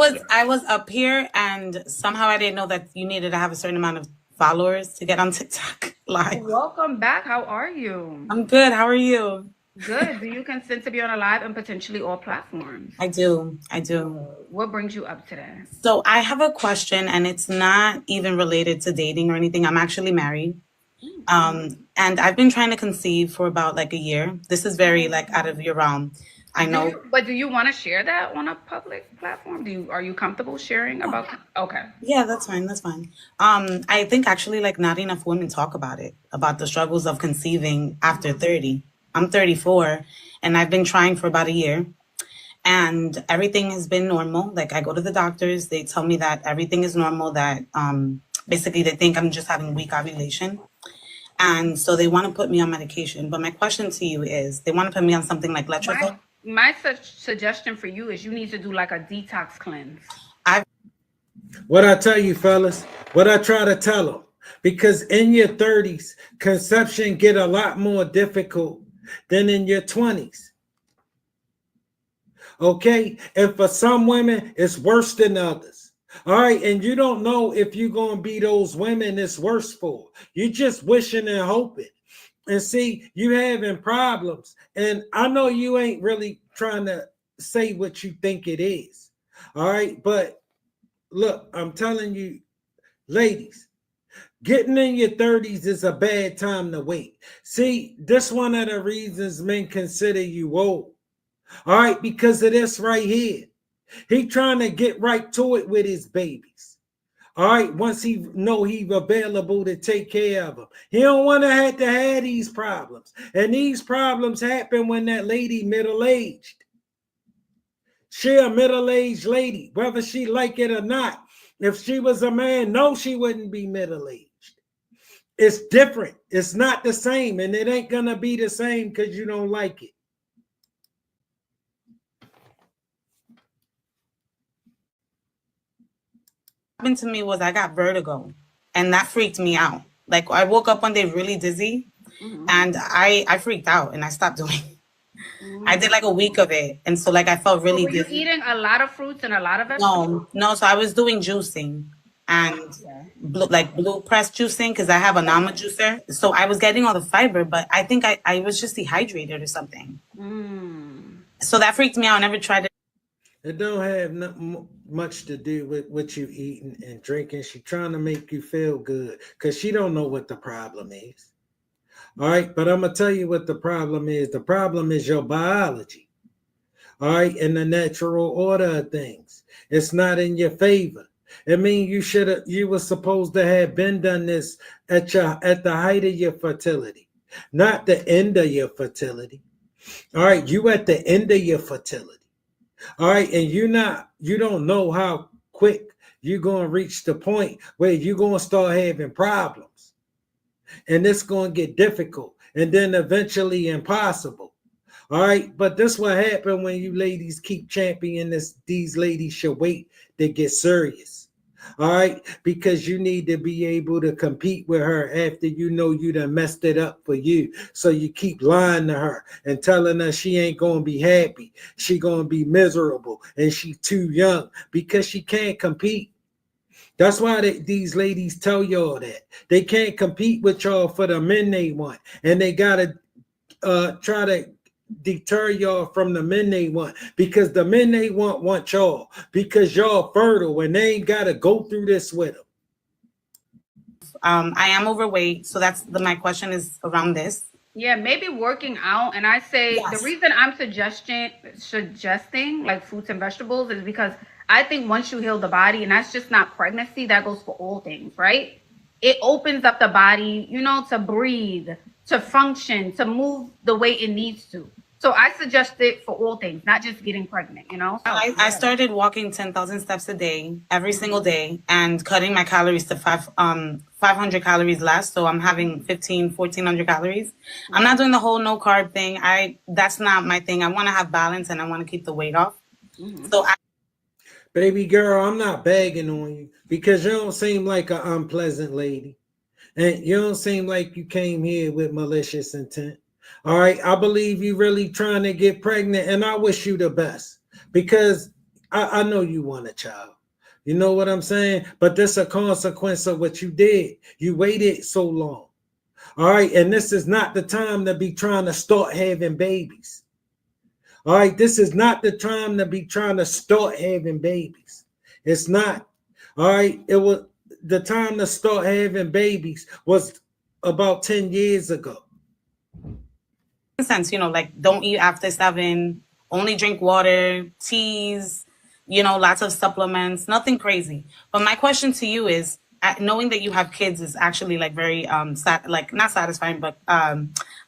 [SPEAKER 7] was up here, and somehow I didn't know that you needed to have a certain amount of followers to get on TikTok live.
[SPEAKER 2] Welcome back. How are you?
[SPEAKER 7] I'm good. How are you?
[SPEAKER 2] Good. Do you consent to be on a live and potentially all platforms?
[SPEAKER 7] I do.
[SPEAKER 2] What brings you up today?
[SPEAKER 7] So I have a question, and it's not even related to dating or anything. I'm actually married. And I've been trying to conceive for about like a year. This is very like out of your realm. I know.
[SPEAKER 2] But do you want to share that on a public platform? Are you comfortable sharing about? Okay.
[SPEAKER 7] Yeah, that's fine. I think actually like not enough women talk about it, about the struggles of conceiving after 30. I'm 34 and I've been trying for about a year and everything has been normal. Like I go to the doctors, they tell me that everything is normal, that basically they think I'm just having weak ovulation. And so they want to put me on medication. But my question to you is, they want to put me on something like letrozole.
[SPEAKER 2] My suggestion for you is you need to do like a detox cleanse.
[SPEAKER 1] What I tell you, fellas, what I try to tell them, because in your 30s, conception get a lot more difficult than in your 20s. Okay? And for some women, it's worse than others. All right, and you don't know if you're going to be those women it's worse for. You're just wishing and hoping. And see, you having problems. And I know you ain't really trying to say what you think it is. All right, but look, I'm telling you, ladies, getting in your 30s is a bad time to wait. See, this one of the reasons men consider you old. All right, because of this right here. He trying to get right to it with his babies. All right, once he know he's available to take care of them. He don't want to have these problems. And these problems happen when that lady middle-aged. She a middle-aged lady, whether she like it or not. If she was a man, no, she wouldn't be middle-aged. It's different. It's not the same, and it ain't gonna be the same because you don't like it.
[SPEAKER 7] What happened to me was I got vertigo, and that freaked me out. Like I woke up one day really dizzy, and I freaked out and I stopped doing it. I did like a week of it, and so like I felt
[SPEAKER 2] So
[SPEAKER 7] really
[SPEAKER 2] were you
[SPEAKER 7] dizzy.
[SPEAKER 2] eating a lot of fruits and a lot of vegetables?
[SPEAKER 7] No. So I was doing juicing and blue press juicing because I have a Nama juicer. So I was getting all the fiber, but I think I was just dehydrated or something. So that freaked me out. I never tried it.
[SPEAKER 1] It don't have much to do with what you eating and drinking. She trying to make you feel good because she don't know what the problem is. All right, but I'm gonna tell you what the problem is. The problem is your biology. All right, and the natural order of things. It's not in your favor. I mean, you were supposed to have been done this at the height of your fertility, not the end of your fertility. All right, you at the end of your fertility. All right, and you don't know how quick you're gonna reach the point where you're gonna start having problems, and it's gonna get difficult, and then eventually impossible. All right, but this what happened when you ladies keep championing this. These ladies should wait to get serious. All right, because you need to be able to compete with her after you know you done messed it up for you. So you keep lying to her and telling her she ain't gonna be happy, she gonna be miserable, and she too young because she can't compete. That's why these ladies tell y'all that they can't compete with y'all for the men they want, and they gotta try to deter y'all from the men they want because the men they want y'all because y'all fertile and they ain't gotta go through this with them.
[SPEAKER 7] I am overweight, so my question is around this.
[SPEAKER 2] Yeah, maybe working out. And I say the reason I'm suggesting like fruits and vegetables is because I think once you heal the body, and that's just not pregnancy, that goes for all things, right? It opens up the body, to breathe, to function, to move the way it needs to. So I suggest it for all things, not just getting pregnant,
[SPEAKER 7] I started walking 10,000 steps a day, every single day, and cutting my calories to 500 calories less. So I'm having 1,400 calories. I'm not doing the whole no carb thing. That's not my thing. I want to have balance and I want to keep the weight off. So
[SPEAKER 1] baby girl, I'm not bagging on you because you don't seem like an unpleasant lady. And you don't seem like you came here with malicious intent. All right, I believe you really trying to get pregnant, and I wish you the best because I know you want a child. You know what I'm saying? But this is a consequence of what you did. You waited so long. All right, and this is not the time to be trying to start having babies. All right, this is not the time to be trying to start having babies. It's not. All right, it was the time to start having babies was about 10 years ago.
[SPEAKER 7] sense, like don't eat after 7, only drink water, teas, lots of supplements, nothing crazy. But my question to you is, knowing that you have kids is actually like very like not satisfying, but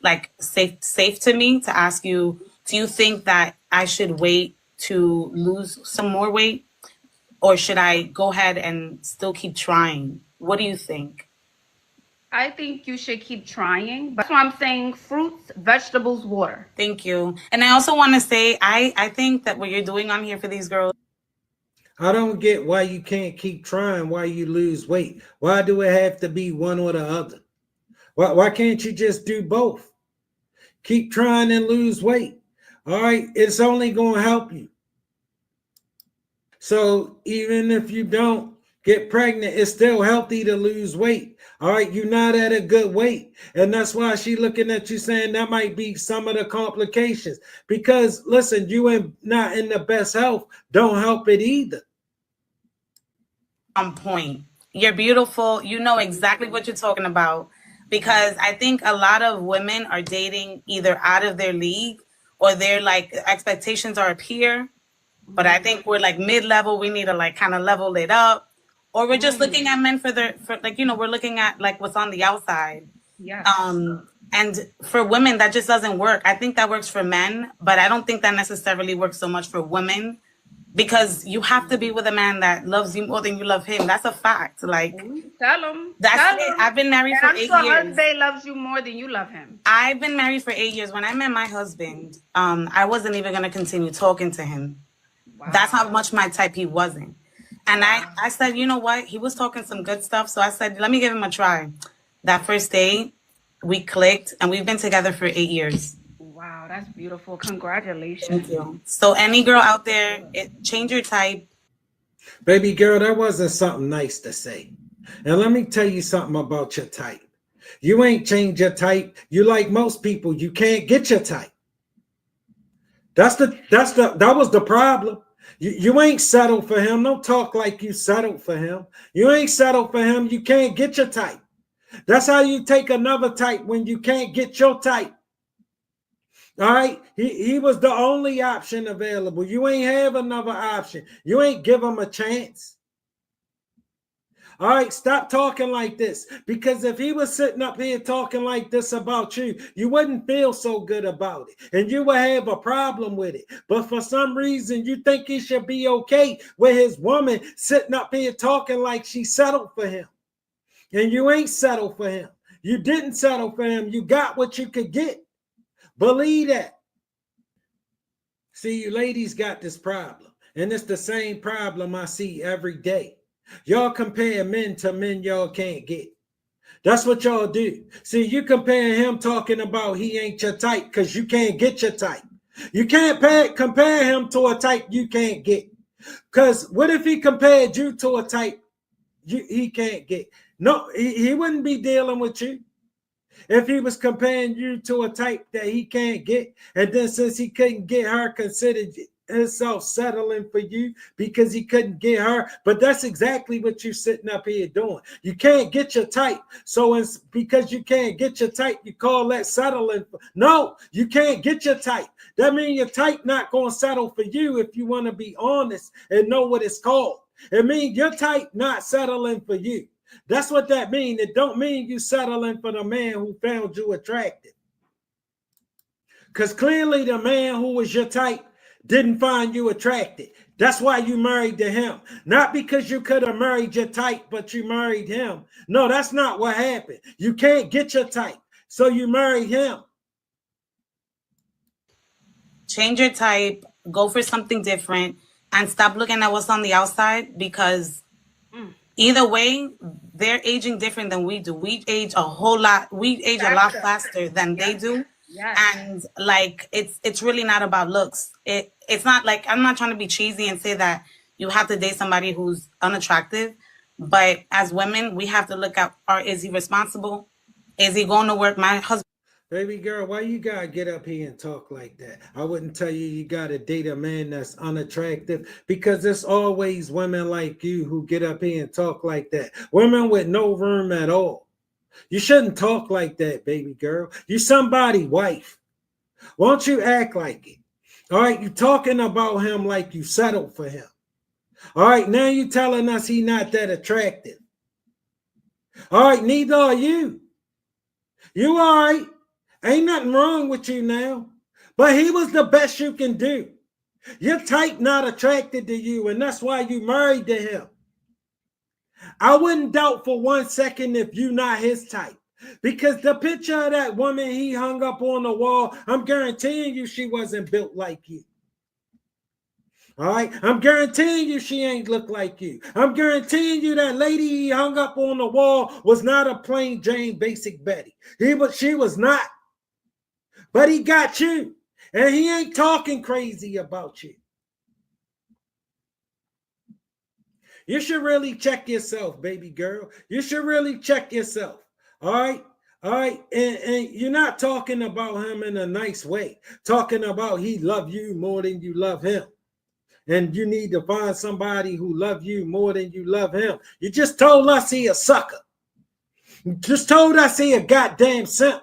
[SPEAKER 7] like safe to me to ask you, do you think that I should wait to lose some more weight, or should I go ahead and still keep trying? What do you think?
[SPEAKER 2] I think you should keep trying. But that's why I'm saying fruits, vegetables, water.
[SPEAKER 7] Thank you. And I also want to say, I think that what you're doing on here for these girls.
[SPEAKER 1] I don't get why you can't keep trying, why you lose weight. Why do it have to be one or the other? Why can't you just do both? Keep trying and lose weight. All right, it's only going to help you. So even if you don't get pregnant, it's still healthy to lose weight. All right, you're not at a good weight. And that's why she's looking at you saying that might be some of the complications. Because listen, you ain't not in the best health. Don't help it either.
[SPEAKER 7] On point. You're beautiful. You know exactly what you're talking about. Because I think a lot of women are dating either out of their league or their like expectations are up here. But I think we're like mid-level. We need to like kind of level it up. Or we're just looking at men for we're looking at like what's on the outside.
[SPEAKER 2] Yeah.
[SPEAKER 7] And for women, that just doesn't work. I think that works for men, but I don't think that necessarily works so much for women because you have to be with a man that loves you more than you love him. That's a fact. Like,
[SPEAKER 2] Tell him.
[SPEAKER 7] that's
[SPEAKER 2] Tell
[SPEAKER 7] it.
[SPEAKER 2] him.
[SPEAKER 7] I've been married
[SPEAKER 2] And
[SPEAKER 7] for
[SPEAKER 2] I'm
[SPEAKER 7] 8
[SPEAKER 2] sure
[SPEAKER 7] years.
[SPEAKER 2] husband loves you more than you love him.
[SPEAKER 7] I've been married for 8 years. When I met my husband, I wasn't even gonna continue talking to him.
[SPEAKER 2] Wow.
[SPEAKER 7] That's how much my type he wasn't. And I said, you know what? He was talking some good stuff. So I said, let me give him a try. That first day, we clicked, and we've been together for 8 years.
[SPEAKER 2] Wow, that's beautiful. Congratulations.
[SPEAKER 7] Thank you. So any girl out there, change your type.
[SPEAKER 1] Baby girl, that wasn't something nice to say. And let me tell you something about your type. You ain't changed your type. You like most people, you can't get your type. That was the problem. You ain't settled for him. Don't talk like you settled for him. You ain't settled for him. You can't get your type. That's how you take another type when you can't get your type. All right, he was the only option available. You ain't have another option. You ain't give him a chance. All right, stop talking like this, because if he was sitting up here talking like this about you, you wouldn't feel so good about it, and you would have a problem with it. But for some reason, you think he should be okay with his woman sitting up here talking like she settled for him, and you ain't settled for him. You didn't settle for him. You got what you could get. Believe that. See, you ladies got this problem, and it's the same problem I see every day. Y'all compare men to men y'all can't get. That's what y'all do. See, you compare him talking about he ain't your type because you can't get your type. You can't compare him to a type you can't get. Because what if he compared you to a type he can't get? No, he wouldn't be dealing with you. If he was comparing you to a type that he can't get, and then since he couldn't get her, considered himself settling for you because he couldn't get her. But that's exactly what you're sitting up here doing. You can't get your type. So it's because you can't get your type, you call that settling. No, you can't get your type. That means your type not going to settle for you if you want to be honest and know what it's called. It means your type not settling for you. That's what that means. It don't mean you settling for the man who found you attractive. Because clearly the man who was your type didn't find you attractive. That's why you married to him. Not because you could have married your type, but you married him. No, that's not what happened. You can't get your type, so you married him.
[SPEAKER 7] Change your type, go for something different, and stop looking at what's on the outside, because either way, they're aging different than we do. We age a whole lot. We age a lot faster than they do.
[SPEAKER 2] Yes.
[SPEAKER 7] And like, it's really not about looks. It's not like, I'm not trying to be cheesy and say that you have to date somebody who's unattractive, but as women, we have to look at, is he responsible? Is he going to work? My husband.
[SPEAKER 1] Baby girl, why you gotta get up here and talk like that? I wouldn't tell you gotta date a man that's unattractive, because there's always women like you who get up here and talk like that. Women with no room at all. You shouldn't talk like that, baby girl. You somebody's wife. Won't you act like it? All right, you talking about him like you settled for him. All right, now you telling us he not that attractive. All right, neither are you. You all right? Ain't nothing wrong with you now. But he was the best you can do. Your type not attracted to you, and that's why you married to him. I wouldn't doubt for 1 second if you not his type. Because the picture of that woman he hung up on the wall, I'm guaranteeing you she wasn't built like you. All right, I'm guaranteeing you she ain't look like you. I'm guaranteeing you that lady he hung up on the wall was not a plain Jane basic Betty. She was not. But he got you, and he ain't talking crazy about you. You should really check yourself, baby girl. You should really check yourself. All right? All right? And you're not talking about him in a nice way. Talking about he love you more than you love him. And you need to find somebody who love you more than you love him. You just told us he a sucker. You just told us he a goddamn simp.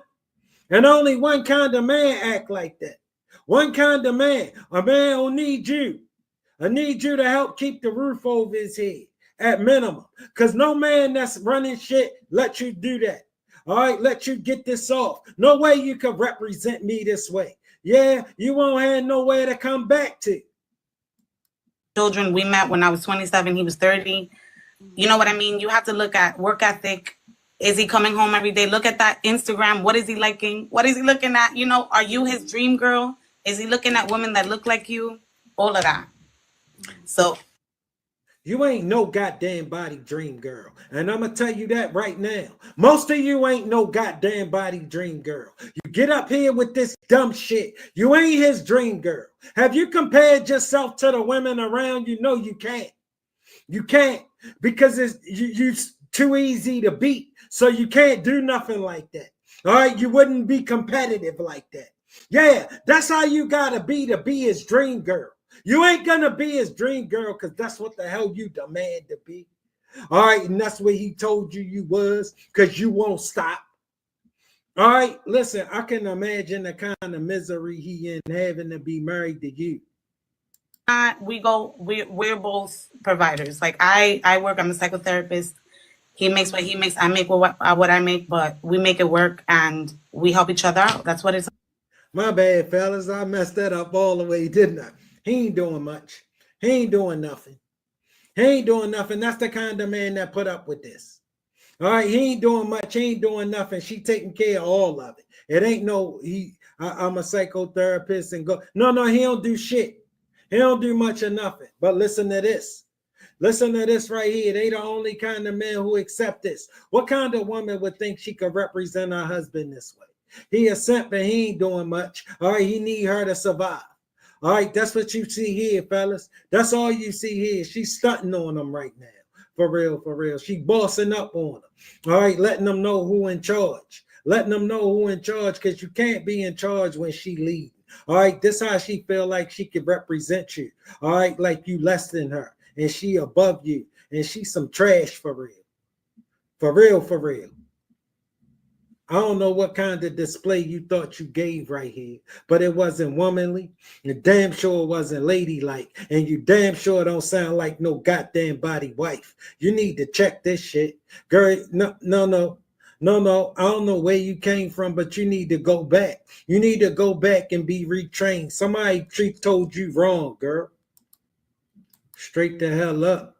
[SPEAKER 1] And only one kind of man act like that. One kind of man. A man who need you. I need you to help keep the roof over his head at minimum. Because no man that's running shit let you do that. All right, let you get this off. No way you can represent me this way. Yeah, you won't have nowhere to come back to.
[SPEAKER 7] children. We met when I was 27, he was 30. You know what I mean? You have to look at work ethic. Is he coming home every day? Look at that Instagram. What is he liking? What is he looking at? You know, are you his dream girl? Is he looking at women that look like you? All of that. So
[SPEAKER 1] You ain't no goddamn body dream girl. And I'm going to tell you that right now. Most of you ain't no goddamn body dream girl. You get up here with this dumb shit. You ain't his dream girl. Have you compared yourself to the women around you? No, you can't. You can't, because you're too easy to beat. So you can't do nothing like that. All right, you wouldn't be competitive like that. Yeah, that's how you gotta be to be his dream girl. You ain't gonna be his dream girl because that's what the hell you demand to be. All right, and that's what he told you was, because you won't stop. All right, listen, I can imagine the kind of misery he in having to be married to you.
[SPEAKER 7] we're both providers. Like I work, I'm a psychotherapist. He makes what he makes, I make what I make, but we make it work and we help each other out. That's what it's.
[SPEAKER 1] My bad, fellas. I messed that up all the way, didn't I? He ain't doing much. He ain't doing nothing. He ain't doing nothing. That's the kind of man that put up with this. All right, he ain't doing much. He ain't doing nothing. She taking care of all of it. It ain't no, I'm a psychotherapist and go. No, he don't do shit. He don't do much or nothing. But listen to this. Listen to this right here. They the only kind of men who accept this. What kind of woman would think she could represent her husband this way? He a simp and he ain't doing much. All right, he need her to survive. All right, that's what you see here, fellas. That's all you see here. She's stunting on them right now. For real, for real. She bossing up on them. All right, letting them know who in charge. Letting them know who in charge, because you can't be in charge when she leading. All right, this how she feel like she could represent you. All right, like you less than her and she above you and she some trash for real. For real, for real. I don't know what kind of display you thought you gave right here, but it wasn't womanly. And damn sure it wasn't ladylike. And you damn sure don't sound like no goddamn body wife. You need to check this shit. Girl, no. I don't know where you came from, but you need to go back. You need to go back and be retrained. Somebody told you wrong, girl. Straight the hell up.